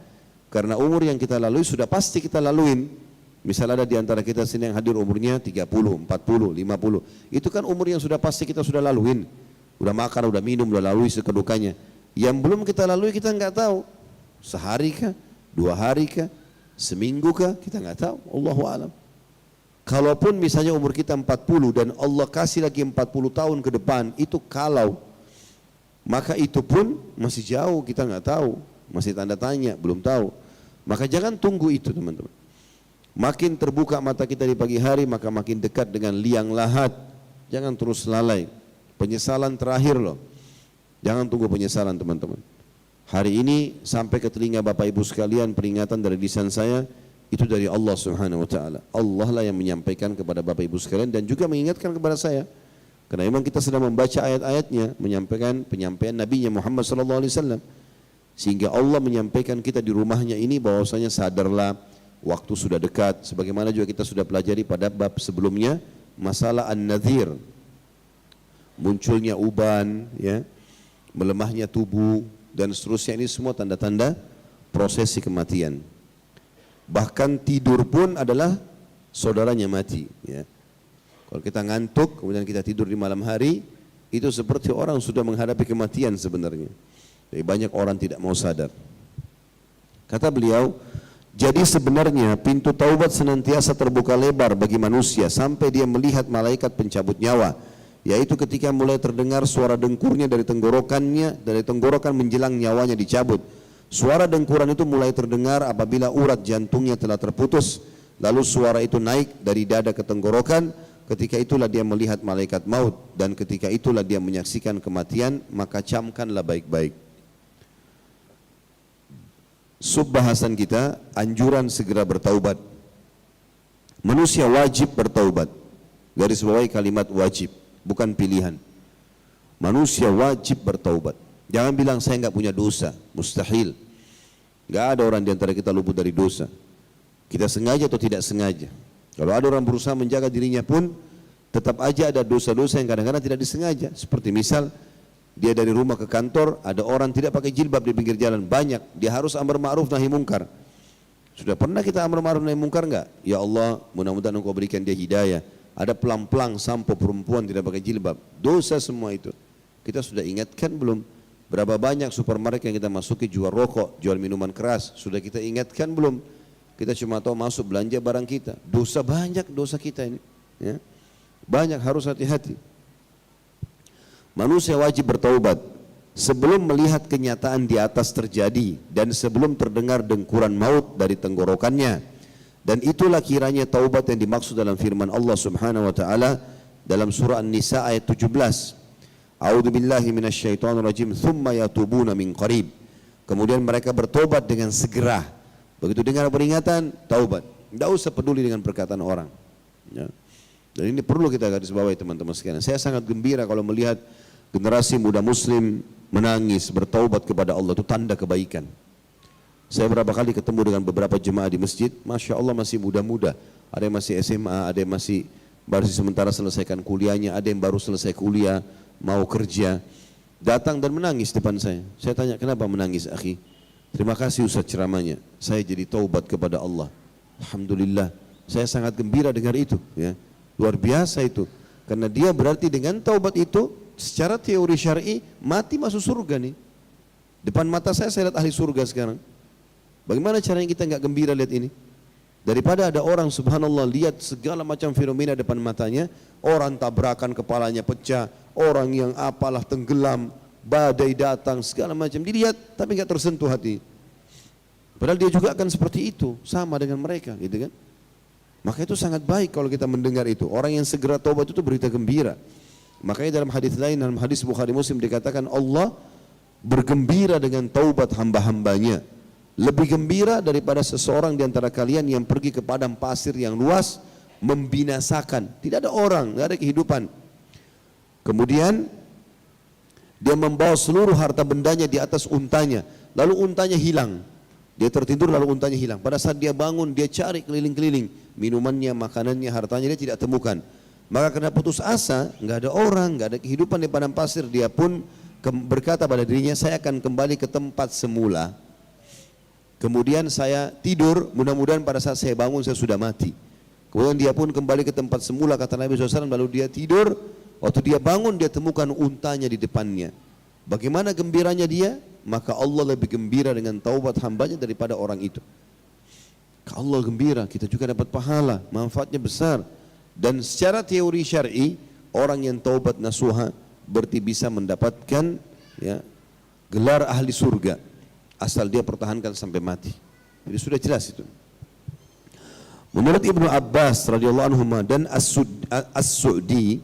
[SPEAKER 1] Karena umur yang kita lalui sudah pasti kita laluin. Misal ada di antara kita sini yang hadir umurnya 30, 40, 50. Itu kan umur yang sudah pasti kita sudah laluin. Udah makan, udah minum, udah lalui sekedukannya. Yang belum kita lalui kita nggak tahu. Sehari kah? 2 hari kah? Seminggu kah? Kita nggak tahu. Allahu a'lam. Kalaupun misalnya umur kita 40 dan Allah kasih lagi 40 tahun ke depan, itu kalau. Maka itu pun masih jauh, kita nggak tahu. Masih tanda tanya, belum tahu. Maka jangan tunggu itu teman-teman. Makin terbuka mata kita di pagi hari, maka makin dekat dengan liang lahat. Jangan terus lalai. Penyesalan terakhir loh. Jangan tunggu penyesalan teman-teman. Hari ini sampai ke telinga Bapak Ibu sekalian peringatan dari lisan saya, itu dari Allah Subhanahu wa taala. Allah lah yang menyampaikan kepada Bapak Ibu sekalian dan juga mengingatkan kepada saya. Karena memang kita sedang membaca ayat-ayatnya, menyampaikan penyampaian Nabi-Nya Muhammad sallallahu alaihi wasallam. Sehingga Allah menyampaikan kita di rumahnya ini bahwasanya sadarlah waktu sudah dekat, sebagaimana juga kita sudah pelajari pada bab sebelumnya masalah an-nadhir, munculnya uban, ya, melemahnya tubuh dan seterusnya. Ini semua tanda-tanda prosesi kematian. Bahkan tidur pun adalah saudaranya mati, ya. Kalau kita ngantuk kemudian kita tidur di malam hari, itu seperti orang sudah menghadapi kematian sebenarnya. Jadi banyak orang tidak mau sadar. Kata beliau, jadi sebenarnya pintu taubat senantiasa terbuka lebar bagi manusia sampai dia melihat malaikat pencabut nyawa, yaitu ketika mulai terdengar suara dengkurnya dari tenggorokan menjelang nyawanya dicabut. Suara dengkuran itu mulai terdengar apabila urat jantungnya telah terputus, lalu suara itu naik dari dada ke tenggorokan. Ketika itulah dia melihat malaikat maut dan ketika itulah dia menyaksikan kematian, maka camkanlah baik-baik. Subbahasan kita, anjuran segera bertaubat. Manusia wajib bertaubat. Garis bawahi kalimat wajib, bukan pilihan. Manusia wajib bertaubat. Jangan bilang saya enggak punya dosa, mustahil. Enggak ada orang di antara kita luput dari dosa. Kita sengaja atau tidak sengaja. Kalau ada orang berusaha menjaga dirinya pun, tetap aja ada dosa-dosa yang kadang-kadang tidak disengaja. Seperti misal, dia dari rumah ke kantor, ada orang tidak pakai jilbab di pinggir jalan, banyak. Dia harus amar ma'ruf nahi mungkar. Sudah pernah kita amar ma'ruf nahi mungkar enggak? Ya Allah, mudah-mudahan Engkau berikan dia hidayah. Ada pelang-pelang sampo perempuan tidak pakai jilbab. Dosa semua itu. Kita sudah ingatkan belum? Berapa banyak supermarket yang kita masuki jual rokok, jual minuman keras. Sudah kita ingatkan belum? Kita cuma tahu masuk belanja barang kita. Dosa banyak, dosa kita ini, ya. Banyak, harus hati-hati. Manusia wajib bertaubat sebelum melihat kenyataan di atas terjadi dan sebelum terdengar dengkuran maut dari tenggorokannya. Dan itulah kiranya taubat yang dimaksud dalam firman Allah Subhanahu wa taala dalam surah An-Nisa ayat 17. A'udzu billahi minasyaitonir rajim, tsumma yatubuna min qarib. Kemudian mereka bertobat dengan segera. Begitu dengar peringatan, taubat. Tidak usah peduli dengan perkataan orang, ya. Dan ini perlu kita garis bawahi teman-teman sekalian. Saya sangat gembira kalau melihat generasi muda muslim menangis, bertaubat kepada Allah, itu tanda kebaikan. Saya berapa kali ketemu dengan beberapa jemaah di masjid, Masya Allah masih muda-muda. Ada yang masih SMA, ada yang masih baru sementara selesaikan kuliahnya, ada yang baru selesai kuliah, mau kerja. Datang dan menangis depan saya. Saya tanya, kenapa menangis akhi? Terima kasih Ustaz ceramahnya, saya jadi taubat kepada Allah. Alhamdulillah, saya sangat gembira dengar itu, ya. Luar biasa itu. Karena dia berarti dengan taubat itu, secara teori syar'i mati masuk surga nih. Depan mata saya lihat ahli surga sekarang. Bagaimana caranya kita enggak gembira lihat ini? Daripada ada orang subhanallah lihat segala macam fenomena depan matanya, orang tabrakan kepalanya pecah, orang yang apalah tenggelam, badai datang, segala macam dilihat tapi enggak tersentuh hati. Padahal dia juga akan seperti itu, sama dengan mereka, gitu kan? Maka itu sangat baik kalau kita mendengar itu. Orang yang segera taubat itu berita gembira. Makanya dalam hadis lain, dalam hadis Bukhari Muslim dikatakan Allah bergembira dengan taubat hamba-hambanya. Lebih gembira daripada seseorang di antara kalian yang pergi ke padang pasir yang luas membinasakan. Tidak ada orang, tidak ada kehidupan. Kemudian dia membawa seluruh harta bendanya di atas untanya, lalu untanya hilang. Dia tertidur lalu untanya hilang. Pada saat dia bangun, dia cari keliling-keliling, minumannya, makanannya, hartanya dia tidak temukan. Maka karena putus asa, nggak ada orang, nggak ada kehidupan di padang pasir, dia pun berkata pada dirinya, saya akan kembali ke tempat semula. Kemudian saya tidur, mudah-mudahan pada saat saya bangun saya sudah mati. Kemudian dia pun kembali ke tempat semula, kata Nabi SAW, lalu dia tidur. Waktu dia bangun, dia temukan untanya di depannya. Bagaimana gembiranya dia? Maka Allah lebih gembira dengan taubat hambanya daripada orang itu. Allah gembira, kita juga dapat pahala, manfaatnya besar. Dan secara teori syar'i, orang yang taubat nasuha berarti bisa mendapatkan gelar ahli surga, asal dia pertahankan sampai mati. Jadi sudah jelas itu. Menurut Ibnu Abbas radhiyallahu anhu dan As-Su'di,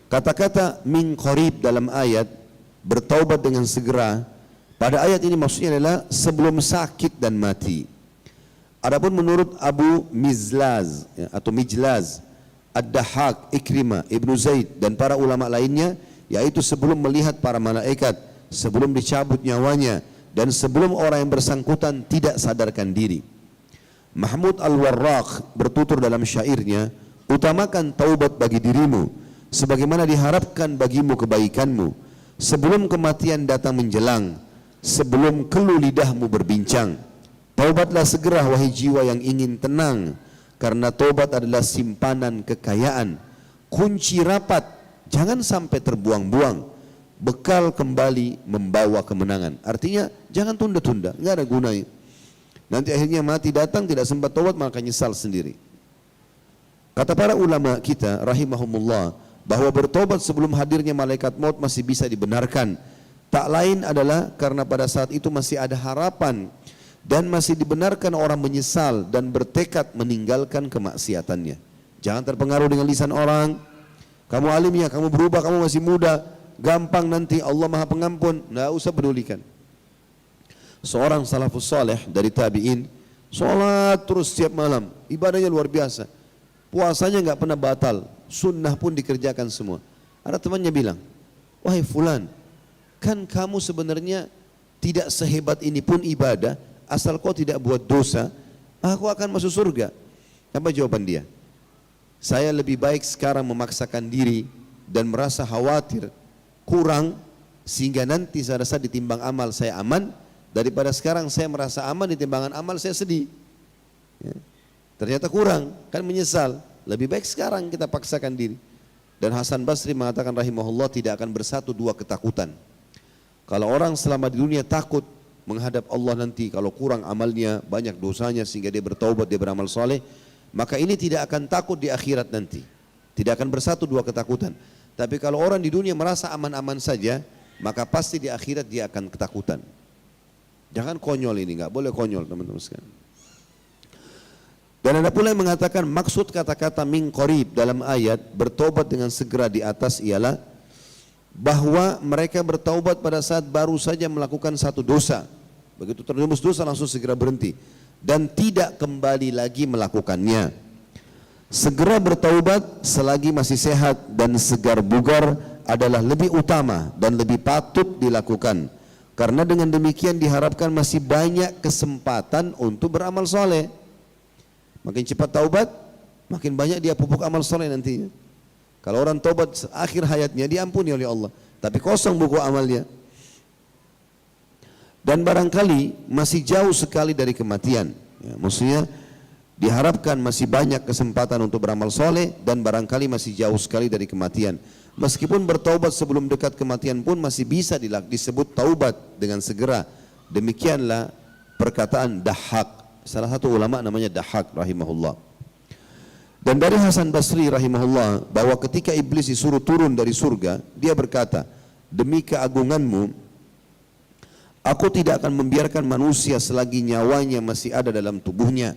[SPEAKER 1] kata-kata min qarib dalam ayat bertaubat dengan segera, pada ayat ini maksudnya adalah sebelum sakit dan mati. Adapun menurut Abu Mizlaz atau Mijlaz, Ad-Dahhak, Ikrimah, Ibnu Zaid dan para ulama lainnya, yaitu sebelum melihat para malaikat, sebelum dicabut nyawanya, dan sebelum orang yang bersangkutan tidak sadarkan diri. Mahmud Al-Warraq bertutur dalam syairnya, utamakan taubat bagi dirimu sebagaimana diharapkan bagimu kebaikanmu, sebelum kematian datang menjelang, sebelum keluh lidahmu berbincang. Taubatlah segera wahai jiwa yang ingin tenang, karena taubat adalah simpanan kekayaan, kunci rapat, jangan sampai terbuang-buang, bekal kembali membawa kemenangan. Artinya jangan tunda-tunda, nggak ada gunanya. Nanti akhirnya mati datang tidak sempat taubat, maka nyesal sendiri. Kata para ulama kita rahimahumullah, bahwa bertobat sebelum hadirnya malaikat maut masih bisa dibenarkan. Tak lain adalah karena pada saat itu masih ada harapan dan masih dibenarkan orang menyesal dan bertekad meninggalkan kemaksiatannya. Jangan terpengaruh dengan lisan orang. Kamu alim ya, kamu berubah, kamu masih muda, gampang nanti Allah Maha Pengampun. Nggak usah pedulikan. Seorang salafus saleh dari tabi'in, sholat terus setiap malam, ibadahnya luar biasa, puasanya nggak pernah batal, sunnah pun dikerjakan semua. Ada temannya bilang, wahai fulan, kan kamu sebenarnya tidak sehebat ini pun ibadah, asal kau tidak buat dosa, aku akan masuk surga. Apa jawaban dia? Saya lebih baik sekarang memaksakan diri dan merasa khawatir kurang, sehingga nanti pada saat ditimbang amal saya aman, daripada sekarang saya merasa aman di timbangan amal saya sedih. Ternyata kurang, kan menyesal. Lebih baik sekarang kita paksakan diri. Dan Hasan Basri mengatakan rahimahullah, tidak akan bersatu dua ketakutan. Kalau orang selama di dunia takut menghadap Allah nanti, kalau kurang amalnya, banyak dosanya sehingga dia bertaubat, dia beramal soleh, maka ini tidak akan takut di akhirat nanti. Tidak akan bersatu dua ketakutan. Tapi kalau orang di dunia merasa aman-aman saja, maka pasti di akhirat dia akan ketakutan. Jangan konyol ini, nggak boleh konyol teman-teman sekalian. Dan ada pula yang mengatakan maksud kata-kata min qarib dalam ayat bertobat dengan segera di atas ialah bahwa mereka bertaubat pada saat baru saja melakukan satu dosa. Begitu terjumus dosa langsung segera berhenti dan tidak kembali lagi melakukannya. Segera bertaubat selagi masih sehat dan segar bugar adalah lebih utama dan lebih patut dilakukan. Karena dengan demikian diharapkan masih banyak kesempatan untuk beramal soleh. Makin cepat taubat, makin banyak dia pupuk amal soleh nantinya. Kalau orang taubat akhir hayatnya diampuni oleh Allah, tapi kosong buku amalnya. Dan barangkali masih jauh sekali dari kematian. Maksudnya diharapkan masih banyak kesempatan untuk beramal soleh dan barangkali masih jauh sekali dari kematian. Meskipun bertaubat sebelum dekat kematian pun masih bisa disebut taubat dengan segera. Demikianlah perkataan Dahhak, salah satu ulama namanya Dahhak rahimahullah. Dan dari Hasan Basri rahimahullah bahwa ketika iblis disuruh turun dari surga, dia berkata, demi keagunganmu, aku tidak akan membiarkan manusia selagi nyawanya masih ada dalam tubuhnya.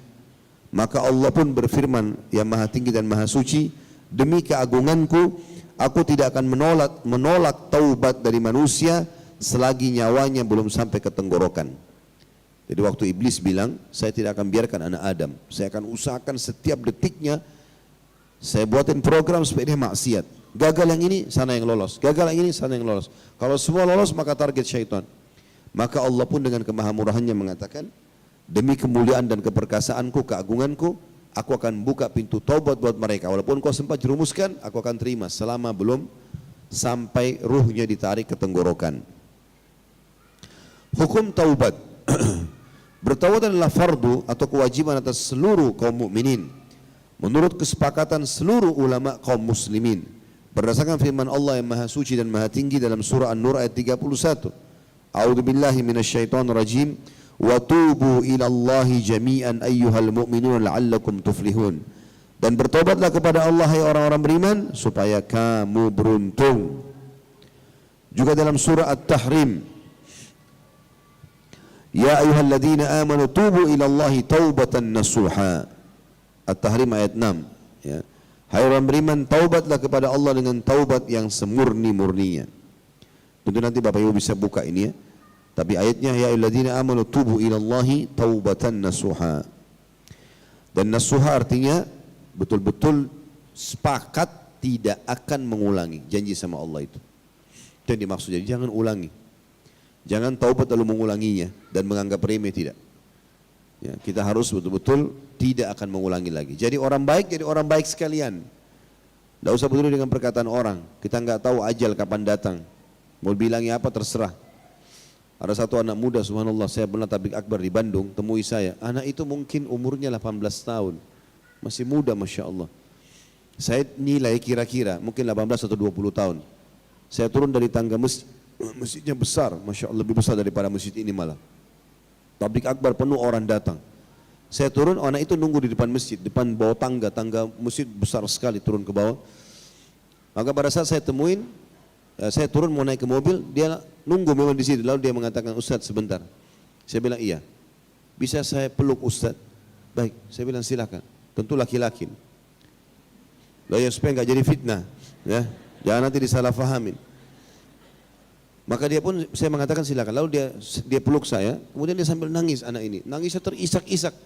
[SPEAKER 1] Maka Allah pun berfirman yang maha tinggi dan maha suci, demi keagunganku, aku tidak akan menolak taubat dari manusia selagi nyawanya belum sampai ke tenggorokan. Jadi waktu iblis bilang, saya tidak akan biarkan anak Adam, saya akan usahakan setiap detiknya, saya buatin program supaya dia maksiat. Gagal yang ini, sana yang lolos. Gagal yang ini, sana yang lolos. Kalau semua lolos, maka target syaitan. Maka Allah pun dengan kemahamurahannya mengatakan, demi kemuliaan dan keperkasaanku, keagunganku, aku akan buka pintu taubat buat mereka. Walaupun kau sempat jerumuskan, aku akan terima selama belum sampai ruhnya ditarik ke tenggorokan. Hukum taubat. Bertaubat adalah fardu atau kewajiban atas seluruh kaum mukminin. Menurut kesepakatan seluruh ulama kaum muslimin. Berdasarkan firman Allah yang Maha Suci dan Maha Tinggi dalam surah An-Nur ayat 31. A'udzu billahi minasyaitonir rajim. Wa tubu ila Allahi jami'an ayyuhal mu'minun la'allakum tuflihun. Dan bertobatlah kepada Allah hai orang-orang beriman supaya kamu beruntung. Juga dalam surah At-Tahrim, ya ayyuhalladzina amanu tubu ila Allahi taubatan nasuha. At-Tahrim ayat 6, ya. Hai orang beriman, taubatlah kepada Allah dengan taubat yang semurni-murninya. Tentu nanti Bapak Ibu bisa buka ini ya. Tapi ayatnya ya ayyuhalladzina amanu tubu ila Allahi taubatan nasuha. Dan nasuha artinya betul-betul sepakat tidak akan mengulangi, janji sama Allah itu. Itu yang dimaksud, jadi jangan ulangi. Jangan taubat lalu mengulanginya dan menganggap remeh, tidak. Ya, kita harus betul-betul tidak akan mengulangi lagi. Jadi orang baik sekalian. Tidak usah peduli dengan perkataan orang. Kita nggak tahu ajal kapan datang. Mau bilangnya apa terserah. Ada satu anak muda, subhanallah, saya pernah tablik akbar di Bandung, temui saya. Anak itu mungkin umurnya 18 tahun. Masih muda, Masya Allah. Saya nilai kira-kira mungkin 18 atau 20 tahun. Saya turun dari tangga masjid. Masjidnya besar, Masya Allah, lebih besar daripada masjid ini malah. Tablik akbar penuh orang datang. Saya turun, anak itu nunggu di depan masjid, depan bawah tangga masjid besar sekali, turun ke bawah. Maka pada saat saya temuin, saya turun mau naik ke mobil, dia nunggu memang di situ. Lalu dia mengatakan, Ustadz sebentar. Saya bilang iya. Bisa saya peluk Ustadz? Baik, saya bilang silakan. Tentu laki-laki. Lalu ya supaya nggak jadi fitnah, ya, jangan nanti disalahfahamin. Maka dia pun, saya mengatakan silakan. Lalu dia peluk saya, kemudian dia sambil nangis anak ini. Nangisnya terisak-isak.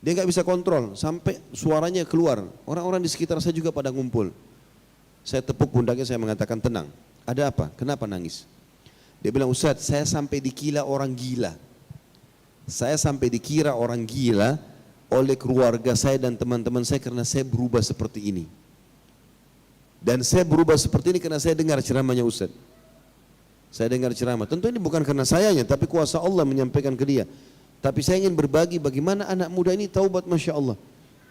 [SPEAKER 1] Dia nggak bisa kontrol, sampai suaranya keluar. Orang-orang di sekitar saya juga pada ngumpul. Saya tepuk pundaknya, saya mengatakan tenang. Ada apa? Kenapa nangis? Dia bilang, Ustadz, saya sampai dikira orang gila. Saya sampai dikira orang gila oleh keluarga saya dan teman-teman saya karena saya berubah seperti ini. Dan saya berubah seperti ini karena saya dengar ceramahnya Ustadz. Saya dengar ceramah, tentu ini bukan karena sayanya, tapi kuasa Allah menyampaikan ke dia. Tapi saya ingin berbagi bagaimana anak muda ini taubat, Masya Allah.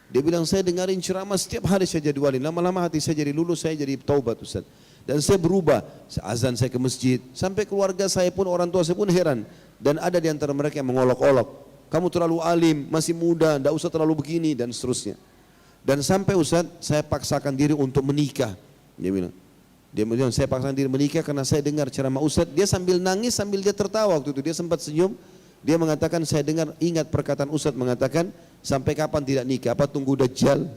[SPEAKER 1] Dia bilang, saya dengarin ceramah setiap hari saya jadwalin, lama-lama hati saya jadi lulus, saya jadi taubat Ustaz. Dan saya berubah, azan saya ke masjid, sampai keluarga saya pun, orang tua saya pun heran. Dan ada di antara mereka yang mengolok-olok, kamu terlalu alim, masih muda, tidak usah terlalu begini, dan seterusnya. Dan sampai Ustaz, saya paksakan diri untuk menikah. Dia bilang, saya paksakan diri menikah karena saya dengar ceramah Ustadz. Dia sambil nangis, sambil dia tertawa waktu itu. Dia sempat senyum. Dia mengatakan, saya dengar, ingat perkataan Ustadz mengatakan, sampai kapan tidak nikah? Apa tunggu Dajjal?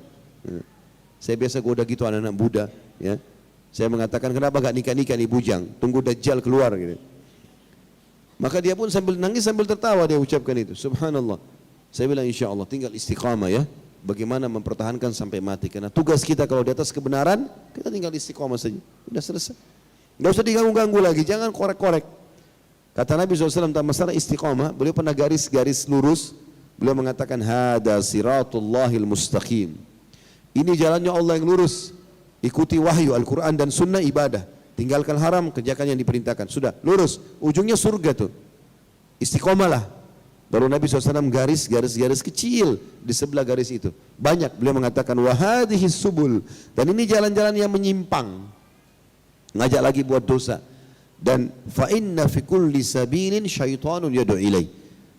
[SPEAKER 1] Saya biasa goda gitu anak-anak Buddha. Ya. Saya mengatakan, kenapa gak nikah-nikah nih bujang? Tunggu Dajjal keluar. Gitu. Maka dia pun sambil nangis, sambil tertawa dia ucapkan itu. Subhanallah. Saya bilang, insya Allah tinggal istiqamah ya. Bagaimana mempertahankan sampai mati. Karena tugas kita kalau di atas kebenaran, kita tinggal istiqomah saja. Sudah selesai. Tidak usah diganggu-ganggu lagi, jangan korek-korek. Kata Nabi SAW tentang masalah istiqomah, beliau pernah garis-garis lurus. Beliau mengatakan, hada siratullahil mustaqim. Ini jalannya Allah yang lurus. Ikuti wahyu, Al-Quran dan sunnah ibadah. Tinggalkan haram, kerjakan yang diperintahkan. Sudah, lurus. Ujungnya surga tuh. Istiqomahlah. Baru Nabi SAW garis kecil di sebelah garis itu. Banyak, beliau mengatakan wahadihi subul. Dan ini jalan-jalan yang menyimpang. Ngajak lagi buat dosa. Dan fa inna fi kulli sabilin syaitanun yad'u ilai.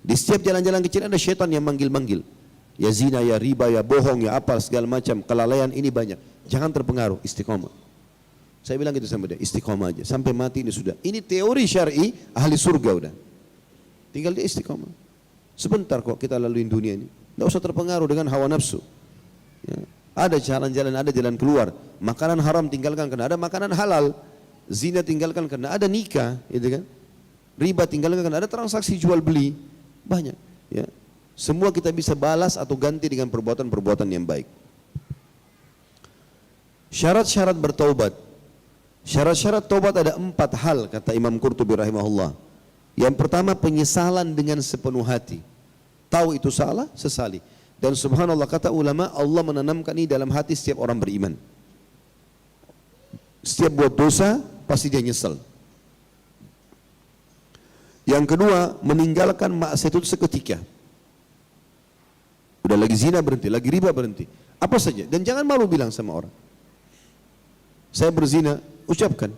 [SPEAKER 1] Di setiap jalan-jalan kecil ada syaitan yang manggil-manggil. Ya zina, ya riba, ya bohong, ya apa segala macam. Kelalaian ini banyak. Jangan terpengaruh, istiqomah. Saya bilang gitu sama dia, istiqomah aja. Sampai mati ini sudah. Ini teori syar'i ahli surga udah. Tinggal dia istiqomah. Sebentar kok kita laluin dunia ini. Tidak usah terpengaruh dengan hawa nafsu. Ya. Ada jalan-jalan, ada jalan keluar. Makanan haram tinggalkan karena ada makanan halal. Zina tinggalkan karena ada nikah, gitu kan? Riba tinggalkan karena ada transaksi jual beli. Banyak. Ya. Semua kita bisa balas atau ganti dengan perbuatan-perbuatan yang baik. Syarat-syarat bertaubat. Syarat-syarat taubat ada 4 hal kata Imam Qurtubi rahimahullah. Yang pertama penyesalan dengan sepenuh hati. Tahu itu salah, sesali. Dan subhanallah kata ulama, Allah menanamkan ini dalam hati setiap orang beriman. Setiap buat dosa pasti dia nyesal. Yang kedua, meninggalkan maksiat itu seketika. Udah lagi zina berhenti, lagi riba berhenti. Apa saja, dan jangan malu bilang sama orang. Saya berzina, ucapkan.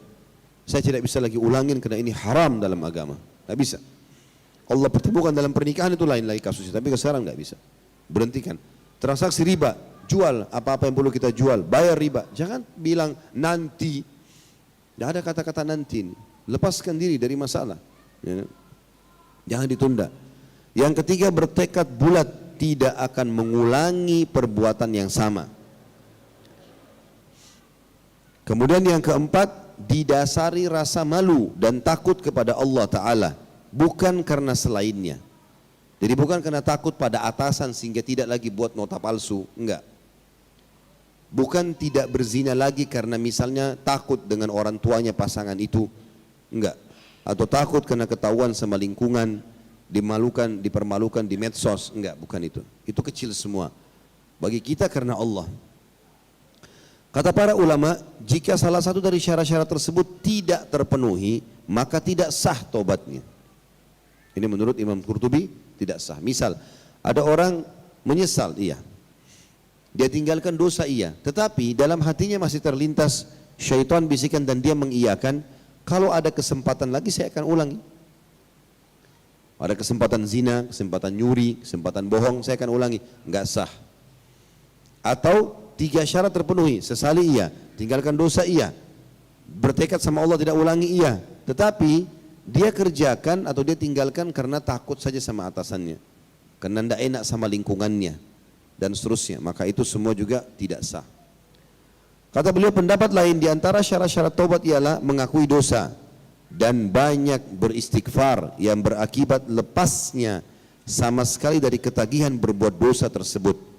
[SPEAKER 1] Saya tidak bisa lagi ulangin karena ini haram dalam agama. Tidak bisa. Allah pertemukan dalam pernikahan itu lain lagi kasusnya, tapi sekarang tidak bisa. Berhentikan. Transaksi riba, jual apa-apa yang perlu kita jual, bayar riba. Jangan bilang nanti. Tidak ada kata-kata nanti. Lepaskan diri dari masalah. Ya. Jangan ditunda. Yang ketiga, bertekad bulat tidak akan mengulangi perbuatan yang sama. Kemudian yang keempat, didasari rasa malu dan takut kepada Allah Ta'ala, bukan karena selainnya. Jadi bukan karena takut pada atasan sehingga tidak lagi buat nota palsu, enggak. Bukan tidak berzina lagi karena misalnya takut dengan orang tuanya pasangan itu, enggak. Atau takut karena ketahuan sama lingkungan, dipermalukan di medsos, enggak, bukan itu. Itu kecil semua. Bagi kita karena Allah. Kata para ulama, jika salah satu dari syarat-syarat tersebut tidak terpenuhi, maka tidak sah tobatnya. Ini menurut Imam Qurtubi tidak sah. Misal, ada orang menyesal, iya. Dia tinggalkan dosa, iya. Tetapi dalam hatinya masih terlintas syaitan bisikan dan dia mengiyakan, kalau ada kesempatan lagi saya akan ulangi. Ada kesempatan zina, kesempatan nyuri, kesempatan bohong, saya akan ulangi. Enggak sah. Atau 3 syarat terpenuhi, sesali iya, tinggalkan dosa iya, bertekad sama Allah tidak ulangi iya, tetapi dia kerjakan atau dia tinggalkan karena takut saja sama atasannya, karena tidak enak sama lingkungannya dan seterusnya, maka itu semua juga tidak sah. Kata beliau, pendapat lain di antara syarat-syarat taubat ialah mengakui dosa dan banyak beristighfar yang berakibat lepasnya sama sekali dari ketagihan berbuat dosa tersebut.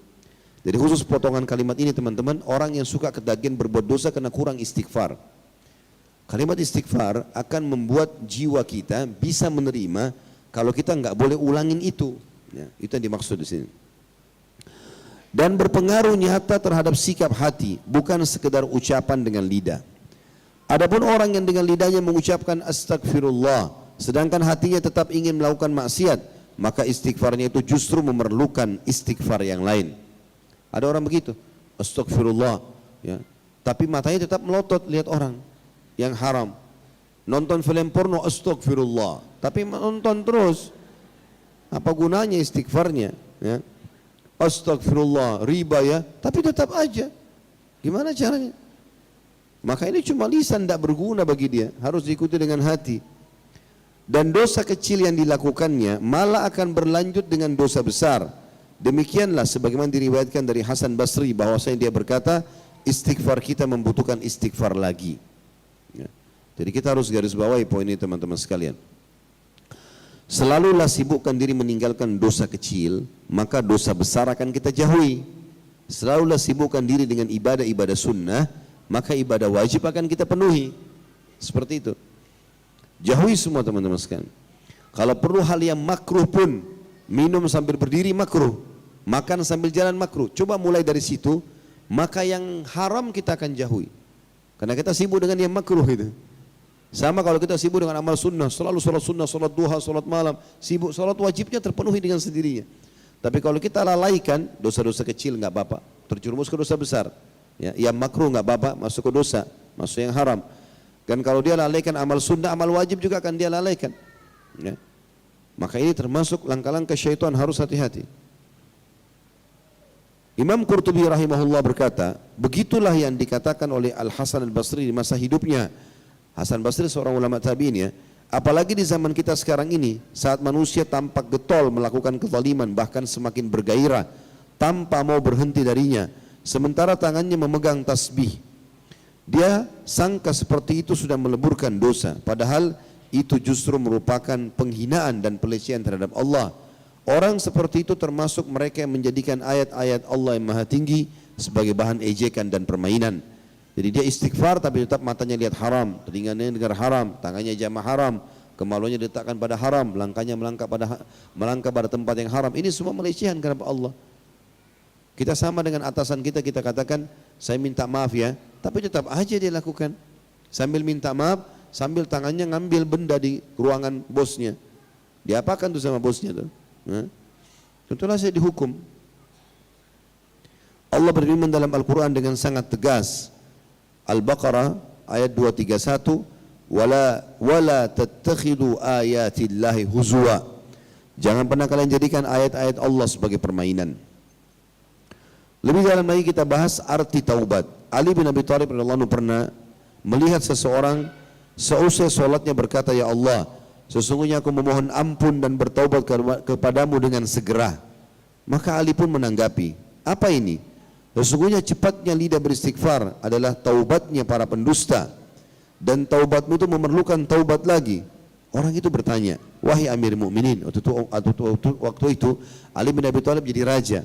[SPEAKER 1] Jadi khusus potongan kalimat ini teman-teman, orang yang suka ketagihan berbuat dosa karena kurang istighfar. Kalimat istighfar akan membuat jiwa kita bisa menerima kalau kita nggak boleh ulangin itu. Ya, itu yang dimaksud di sini. Dan berpengaruh nyata terhadap sikap hati, bukan sekedar ucapan dengan lidah. Adapun orang yang dengan lidahnya mengucapkan astagfirullah, sedangkan hatinya tetap ingin melakukan maksiat, maka istighfarnya itu justru memerlukan istighfar yang lain. Ada orang begitu, astagfirullah, ya, tapi matanya tetap melotot lihat orang yang haram. Nonton film porno, astagfirullah, tapi nonton terus. Apa gunanya istighfarnya? Ya. Astagfirullah, riba ya, tapi tetap aja. Gimana caranya? Maka ini cuma lisan, tidak berguna bagi dia, harus diikuti dengan hati. Dan dosa kecil yang dilakukannya malah akan berlanjut dengan dosa besar. Demikianlah sebagaimana diriwayatkan dari Hasan Basri bahwasanya dia berkata, istighfar kita membutuhkan istighfar lagi. Ya. Jadi kita harus garis bawahi poin ini teman-teman sekalian. Selalulah sibukkan diri meninggalkan dosa kecil, maka dosa besar akan kita jauhi. Selalulah sibukkan diri dengan ibadah-ibadah sunnah, maka ibadah wajib akan kita penuhi. Seperti itu. Jauhi semua teman-teman sekalian. Kalau perlu hal yang makruh pun, minum sambil berdiri makruh, makan sambil jalan makruh. Coba mulai dari situ, maka yang haram kita akan jauhi. Karena kita sibuk dengan yang makruh itu. Sama kalau kita sibuk dengan amal sunnah, selalu sholat sunnah, sholat duha, sholat malam, sibuk sholat wajibnya terpenuhi dengan sendirinya. Tapi kalau kita lalaikan dosa-dosa kecil nggak apa-apa, terjerumus ke dosa besar. Ya, yang makruh nggak apa-apa, masuk ke dosa, masuk yang haram. Dan kalau dia lalaikan amal sunnah, amal wajib juga akan dia lalaikan. Ya. Maka ini termasuk langkah-langkah syaitan, harus hati-hati. Imam Qurtubi rahimahullah berkata, begitulah yang dikatakan oleh Al-Hasan Al-Basri di masa hidupnya. Hasan Basri seorang ulama tabi'in ya. Apalagi di zaman kita sekarang ini, saat manusia tampak getol melakukan kezaliman, bahkan semakin bergairah tanpa mau berhenti darinya, sementara tangannya memegang tasbih. Dia sangka seperti itu sudah meleburkan dosa, padahal itu justru merupakan penghinaan dan pelecehan terhadap Allah. Orang seperti itu termasuk mereka yang menjadikan ayat-ayat Allah yang maha tinggi sebagai bahan ejekan dan permainan. Jadi dia istighfar tapi tetap matanya lihat haram, telinganya dengar haram, tangannya jamah haram, kemaluannya diletakkan pada haram, langkahnya melangkah pada tempat yang haram. Ini semua pelecehan kepada Allah. Kita sama dengan atasan kita, kita katakan saya minta maaf ya, tapi tetap aja dia lakukan. Sambil minta maaf, sambil tangannya ngambil benda di ruangan bosnya. Diapakan tuh sama bosnya tuh? Tentulah saya dihukum. Allah berfirman dalam Al-Quran dengan sangat tegas. Al-Baqarah ayat 231, wala tattakhidu ayatillahi huzwa. Jangan pernah kalian jadikan ayat-ayat Allah sebagai permainan. Lebih dalam lagi kita bahas arti taubat. Ali bin Abi Thalib radhiyallahu anhu pernah melihat seseorang seusai solatnya berkata, ya Allah, sesungguhnya aku memohon ampun dan bertaubat kepadamu dengan segera. Maka Ali pun menanggapi, apa ini? Sesungguhnya cepatnya lidah beristighfar adalah taubatnya para pendusta, dan taubatmu itu memerlukan taubat lagi. Orang itu bertanya, wahai Amir Mukminin, waktu itu Ali bin Abi Thalib jadi raja.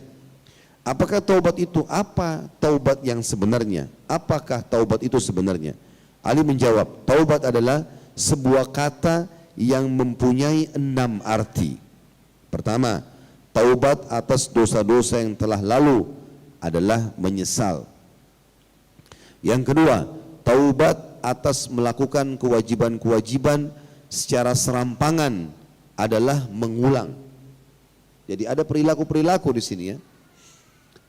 [SPEAKER 1] Apakah taubat itu? Apa taubat yang sebenarnya? Apakah taubat itu sebenarnya? Ali menjawab, taubat adalah sebuah kata yang mempunyai 6 arti. Pertama, taubat atas dosa-dosa yang telah lalu adalah menyesal. Yang kedua, taubat atas melakukan kewajiban-kewajiban secara serampangan adalah mengulang. Jadi ada perilaku-perilaku di sini ya.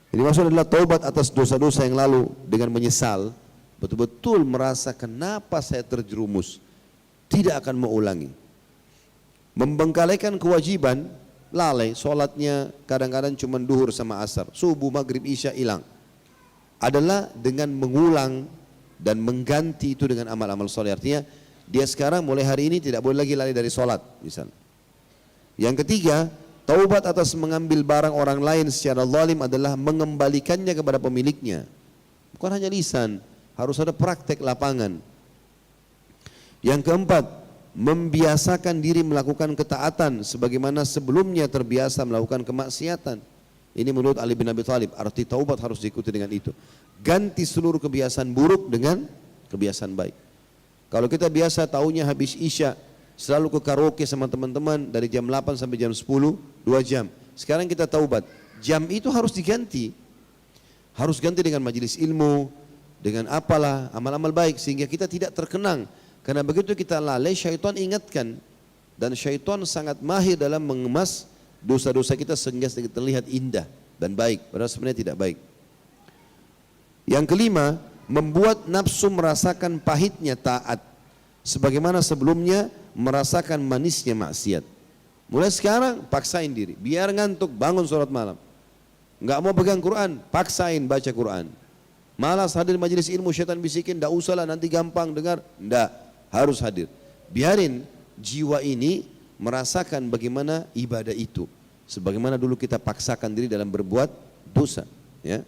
[SPEAKER 1] Jadi maksud adalah taubat atas dosa-dosa yang lalu dengan menyesal, betul-betul merasa kenapa saya terjerumus, tidak akan mengulangi. Membengkalikan kewajiban, lalai, sholatnya kadang-kadang cuma duhur sama asar, subuh, maghrib, isya hilang. Adalah dengan mengulang dan mengganti itu dengan amal-amal soleh. Artinya dia sekarang mulai hari ini tidak boleh lagi lari dari sholat misalnya. Yang ketiga, taubat atas mengambil barang orang lain secara zalim adalah mengembalikannya kepada pemiliknya. Bukan hanya lisan, harus ada praktek lapangan. Yang keempat, membiasakan diri melakukan ketaatan sebagaimana sebelumnya terbiasa melakukan kemaksiatan. Ini menurut Ali bin Abi Thalib, arti taubat harus diikuti dengan itu. Ganti seluruh kebiasaan buruk dengan kebiasaan baik. Kalau kita biasa taunya habis isya selalu ke karaoke sama teman-teman dari jam 8 sampai jam 10, 2 jam. Sekarang kita taubat, jam itu harus diganti. Harus ganti dengan majelis ilmu, dengan apalah amal-amal baik sehingga kita tidak terkenang. Karena begitu kita lalai, syaitan ingatkan, dan syaitan sangat mahir dalam mengemas dosa-dosa kita sehingga terlihat indah dan baik, padahal sebenarnya tidak baik. Yang kelima, membuat nafsu merasakan pahitnya taat, sebagaimana sebelumnya merasakan manisnya maksiat. Mulai sekarang paksain diri, biar ngantuk bangun sholat malam, nggak mau pegang Quran, paksain baca Quran. Malas hadir majelis ilmu, syaitan bisikin, nggak usah lah nanti gampang dengar, nggak. Harus hadir. Biarin jiwa ini merasakan bagaimana ibadah itu. Sebagaimana dulu kita paksakan diri dalam berbuat dosa. Ya.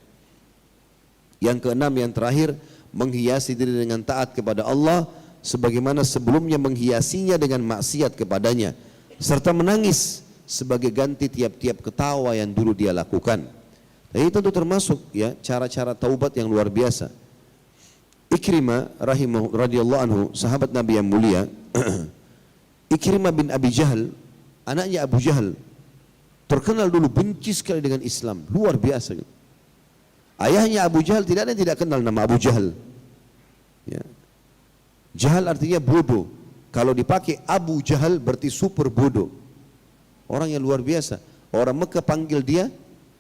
[SPEAKER 1] Yang keenam, yang terakhir, menghiasi diri dengan taat kepada Allah sebagaimana sebelumnya menghiasinya dengan maksiat kepadanya. Serta menangis sebagai ganti tiap-tiap ketawa yang dulu dia lakukan. Dan ini tentu termasuk ya cara-cara taubat yang luar biasa. Ikrimah radhiyallahu anhu, sahabat Nabi yang mulia, Ikrimah bin Abi Jahal, anaknya Abu Jahal, terkenal dulu benci sekali dengan Islam, luar biasa. Ayahnya Abu Jahal tidak ada yang tidak kenal nama Abu Jahal. Ya. Jahal artinya bodoh. Kalau dipakai Abu Jahal berarti super bodoh. Orang yang luar biasa. Orang Mekah panggil dia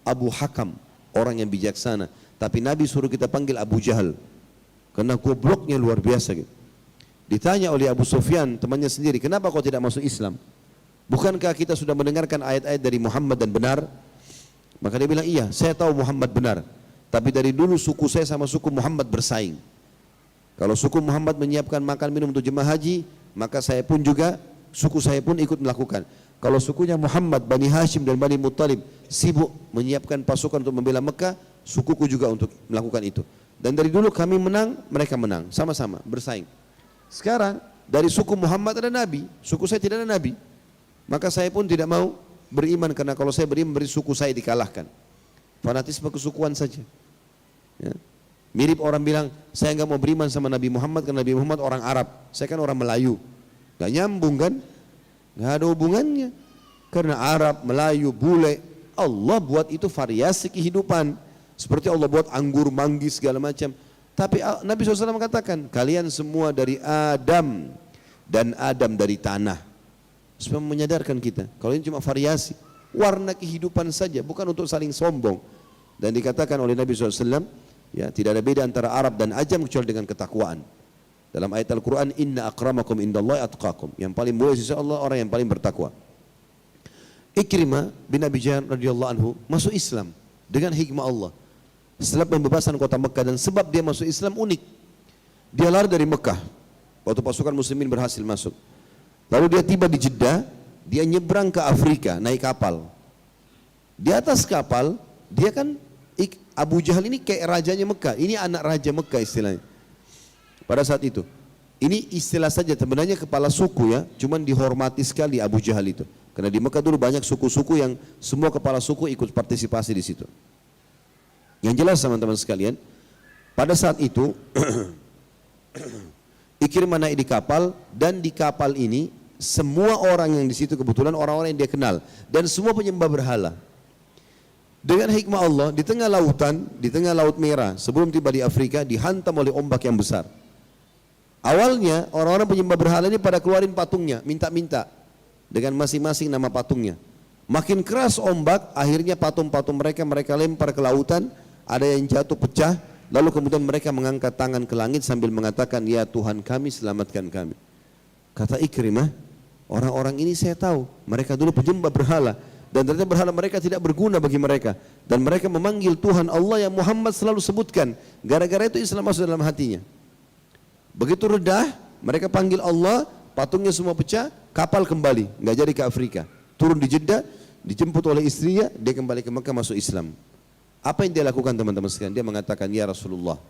[SPEAKER 1] Abu Hakam, orang yang bijaksana. Tapi Nabi suruh kita panggil Abu Jahal. Karena gobloknya luar biasa gitu. Ditanya oleh Abu Sufyan, temannya sendiri, kenapa kau tidak masuk Islam? Bukankah kita sudah mendengarkan ayat-ayat dari Muhammad dan benar? Maka dia bilang, iya, saya tahu Muhammad benar. Tapi dari dulu suku saya sama suku Muhammad bersaing. Kalau suku Muhammad menyiapkan makan minum untuk jemaah haji, maka saya pun juga, suku saya pun ikut melakukan. Kalau sukunya Muhammad, Bani Hashim dan Bani Muttalib sibuk menyiapkan pasukan untuk membela Mekah, sukuku juga untuk melakukan itu. Dan dari dulu kami menang, mereka menang, sama-sama bersaing. Sekarang dari suku Muhammad ada Nabi, suku saya tidak ada Nabi. Maka saya pun tidak mau beriman, karena kalau saya beriman berarti suku saya dikalahkan. Fanatisme kesukuan saja. Ya. Mirip orang bilang, saya nggak mau beriman sama Nabi Muhammad karena Nabi Muhammad orang Arab, saya kan orang Melayu. Gak nyambung kan? Gak ada hubungannya. Karena Arab, Melayu, bule, Allah buat itu variasi kehidupan. Seperti Allah buat anggur, manggis, segala macam. Tapi Nabi SAW mengatakan, kalian semua dari Adam dan Adam dari tanah. Supaya menyadarkan kita, kalau ini cuma variasi, warna kehidupan saja, bukan untuk saling sombong. Dan dikatakan oleh Nabi SAW, ya, tidak ada beda antara Arab dan Ajam kecuali dengan ketakwaan. Dalam ayat Al-Quran, inna akramakum indallahi atqakum. Yang paling mulia sisi Allah orang yang paling bertakwa. Ikrimah bin Abi Jahl radhiyallahu anhu masuk Islam dengan hikmah Allah. Setelah pembebasan kota Mekah, dan sebab dia masuk Islam unik. Dia lari dari Mekah waktu pasukan muslimin berhasil masuk. Lalu dia tiba di Jeddah, dia nyebrang ke Afrika naik kapal. Di atas kapal, dia kan Abu Jahal ini kayak rajanya Mekah, ini anak raja Mekah istilahnya. Pada saat itu, ini istilah saja, sebenarnya kepala suku ya, cuman dihormati sekali Abu Jahal itu. Karena di Mekah dulu banyak suku-suku yang semua kepala suku ikut partisipasi di situ. Yang jelas teman-teman sekalian, pada saat itu Ikrimah naik di kapal, dan di kapal ini semua orang yang di situ kebetulan orang-orang yang dia kenal, dan semua penyembah berhala. Dengan hikmah Allah, di tengah lautan, di tengah Laut Merah, sebelum tiba di Afrika, dihantam oleh ombak yang besar. Awalnya orang-orang penyembah berhala ini pada keluarin patungnya, minta-minta dengan masing-masing nama patungnya. Makin keras ombak, akhirnya patung-patung mereka lempar ke lautan, ada yang jatuh pecah, lalu kemudian mereka mengangkat tangan ke langit sambil mengatakan, ya Tuhan kami, selamatkan kami. Kata Ikrimah, orang-orang ini saya tahu, mereka dulu penyembah berhala, dan ternyata berhala mereka tidak berguna bagi mereka, dan mereka memanggil Tuhan Allah yang Muhammad selalu sebutkan. Gara-gara itu Islam masuk dalam hatinya. Begitu redah, mereka panggil Allah, patungnya semua pecah, kapal kembali, nggak jadi ke Afrika. Turun di Jeddah, dijemput oleh istrinya, dia kembali ke Mekah masuk Islam. Apa yang dia lakukan teman-teman sekalian? Dia mengatakan, ya Rasulullah,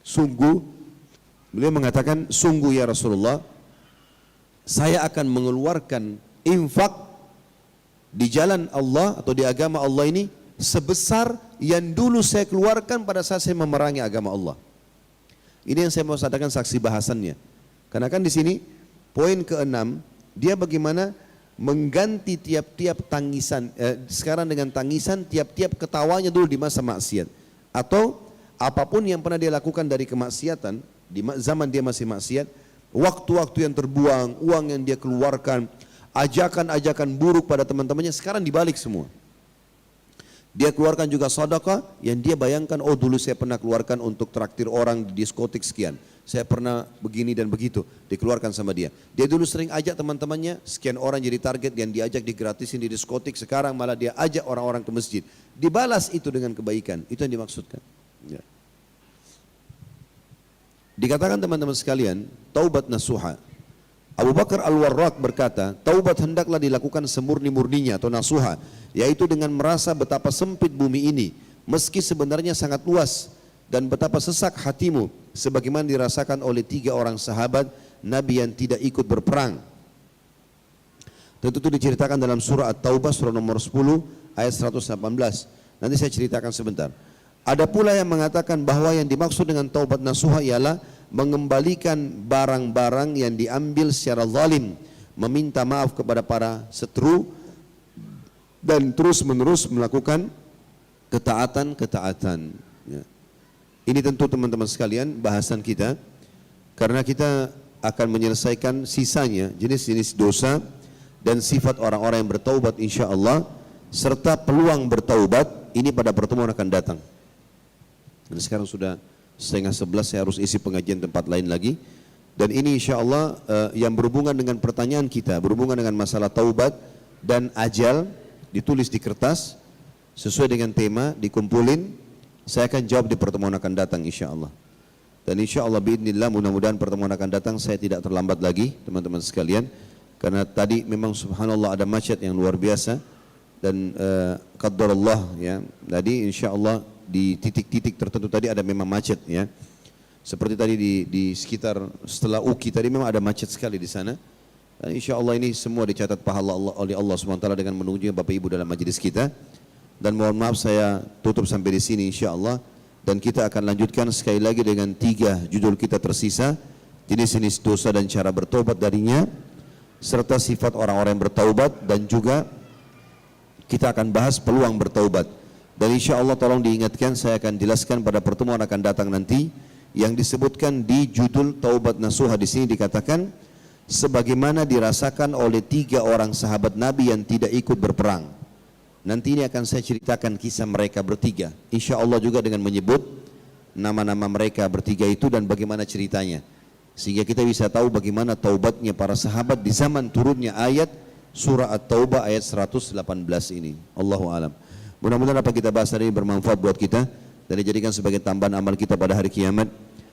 [SPEAKER 1] sungguh, beliau mengatakan, sungguh ya Rasulullah, saya akan mengeluarkan infak di jalan Allah atau di agama Allah ini sebesar yang dulu saya keluarkan pada saat saya memerangi agama Allah. Ini yang saya mau sampaikan saksi bahasannya. Karena kan di sini poin ke-6, dia bagaimana mengganti tiap-tiap tangisan, sekarang dengan tangisan tiap-tiap ketawanya dulu di masa maksiat, atau apapun yang pernah dia lakukan dari kemaksiatan di zaman dia masih maksiat, waktu-waktu yang terbuang, uang yang dia keluarkan, ajakan-ajakan buruk pada teman-temannya, sekarang dibalik semua. Dia keluarkan juga sedekah yang dia bayangkan, oh dulu saya pernah keluarkan untuk traktir orang di diskotik sekian, saya pernah begini dan begitu, dikeluarkan sama dia. Dia dulu sering ajak teman-temannya, sekian orang jadi target yang diajak digratisin di diskotik, sekarang malah dia ajak orang-orang ke masjid. Dibalas itu dengan kebaikan, itu yang dimaksudkan. Ya. Dikatakan teman-teman sekalian, taubat nasuha. Abu Bakar Al-Warraq berkata, taubat hendaklah dilakukan semurni-murninya atau nasuha, yaitu dengan merasa betapa sempit bumi ini, meski sebenarnya sangat luas, dan betapa sesak hatimu, sebagaimana dirasakan oleh 3 orang sahabat Nabi yang tidak ikut berperang. Tentu itu diceritakan dalam surah At-Taubah, surah nomor 10, ayat 118. Nanti saya ceritakan sebentar. Ada pula yang mengatakan bahwa yang dimaksud dengan taubat nasuha ialah mengembalikan barang-barang yang diambil secara zalim, meminta maaf kepada para seteru, dan terus-menerus melakukan ketaatan-ketaatan. Ya. Ini tentu teman-teman sekalian bahasan kita, karena kita akan menyelesaikan sisanya jenis-jenis dosa dan sifat orang-orang yang bertaubat insya-Allah, serta peluang bertaubat ini pada pertemuan akan datang. Dan sekarang sudah 10:30, saya harus isi pengajian tempat lain lagi. Dan ini insya Allah yang berhubungan dengan pertanyaan kita, berhubungan dengan masalah taubat dan ajal, ditulis di kertas sesuai dengan tema, dikumpulin. Saya akan jawab di pertemuan akan datang insya Allah. Dan insya Allah biidznillah, mudah-mudahan pertemuan akan datang saya tidak terlambat lagi teman-teman sekalian, karena tadi memang subhanallah ada macet yang luar biasa, dan qaddarallah ya, tadi insya Allah di titik-titik tertentu tadi ada memang macet ya. Seperti tadi di sekitar setelah UKI tadi memang ada macet sekali di sana. Dan insya Allah ini semua dicatat pahala Allah, oleh Allah SWT dengan menunjukkan Bapak Ibu dalam majelis kita. Dan mohon maaf saya tutup sampai di sini insya Allah. Dan kita akan lanjutkan sekali lagi dengan 3 judul kita tersisa, jenis-jenis dosa dan cara bertobat darinya, serta sifat orang-orang yang bertaubat, dan juga kita akan bahas peluang bertaubat. Dan insya Allah tolong diingatkan, saya akan jelaskan pada pertemuan akan datang nanti, yang disebutkan di judul Taubat Nasuha di sini dikatakan sebagaimana dirasakan oleh 3 orang sahabat Nabi yang tidak ikut berperang. Nanti ini akan saya ceritakan kisah mereka bertiga, insya Allah juga dengan menyebut nama-nama mereka bertiga itu dan bagaimana ceritanya, sehingga kita bisa tahu bagaimana taubatnya para sahabat di zaman turunnya ayat surah At-Taubah ayat 118 ini. Allahu alam. Mudah-mudahan apa kita bahas hari ini bermanfaat buat kita dan dijadikan sebagai tambahan amal kita pada hari kiamat.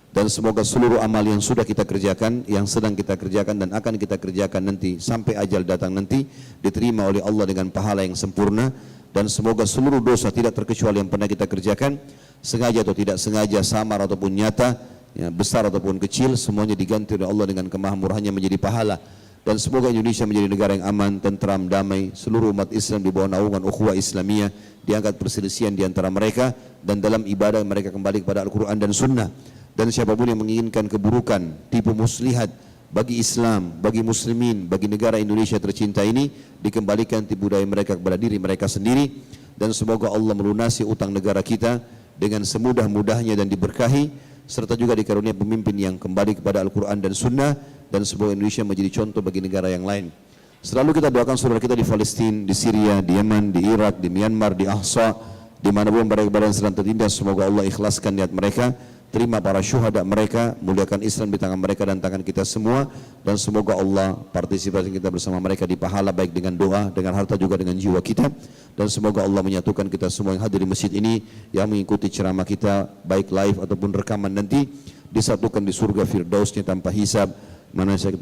[SPEAKER 1] Dan semoga seluruh amal yang sudah kita kerjakan, yang sedang kita kerjakan dan akan kita kerjakan nanti sampai ajal datang nanti diterima oleh Allah dengan pahala yang sempurna. Dan semoga seluruh dosa tidak terkecuali yang pernah kita kerjakan, sengaja atau tidak sengaja, samar ataupun nyata, ya, besar ataupun kecil, semuanya diganti oleh Allah dengan kemahamurahannya menjadi pahala. Dan semoga Indonesia menjadi negara yang aman, tentram, damai, seluruh umat Islam di bawah naungan ukhuwah Islamiyah, diangkat perselisihan di antara mereka, dan dalam ibadah mereka kembali kepada Al-Quran dan Sunnah. Dan siapapun yang menginginkan keburukan, tipu muslihat bagi Islam, bagi muslimin, bagi negara Indonesia tercinta ini, dikembalikan tipu daya mereka kepada diri mereka sendiri. Dan semoga Allah melunasi utang negara kita dengan semudah-mudahnya dan diberkahi, serta juga dikarunia pemimpin yang kembali kepada Al-Quran dan Sunnah, dan semoga Indonesia menjadi contoh bagi negara yang lain. Selalu kita doakan saudara kita di Palestina, di Syria, di Yaman, di Irak, di Myanmar, di Ahsa, di manapun mereka berada sedang tertindas, semoga Allah ikhlaskan niat mereka, terima para syuhada mereka, muliakan Islam di tangan mereka dan tangan kita semua, dan semoga Allah partisipasi kita bersama mereka di pahala baik dengan doa, dengan harta juga dengan jiwa kita. Dan semoga Allah menyatukan kita semua yang hadir di masjid ini, yang mengikuti ceramah kita baik live ataupun rekaman nanti, disatukan di surga firdausnya tanpa hisab,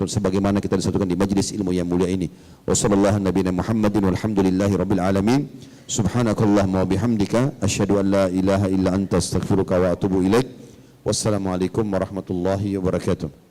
[SPEAKER 1] sebagaimana kita disatukan di majlis ilmu yang mulia ini. Wassallallahu nabiyana Muhammadin walhamdulillahi rabbil alamin. Subhanakallahumma wa bihamdika asyhadu an la ilaha illa anta astaghfiruka wa atubu ilaik. Wassalamualaikum warahmatullahi wabarakatuh.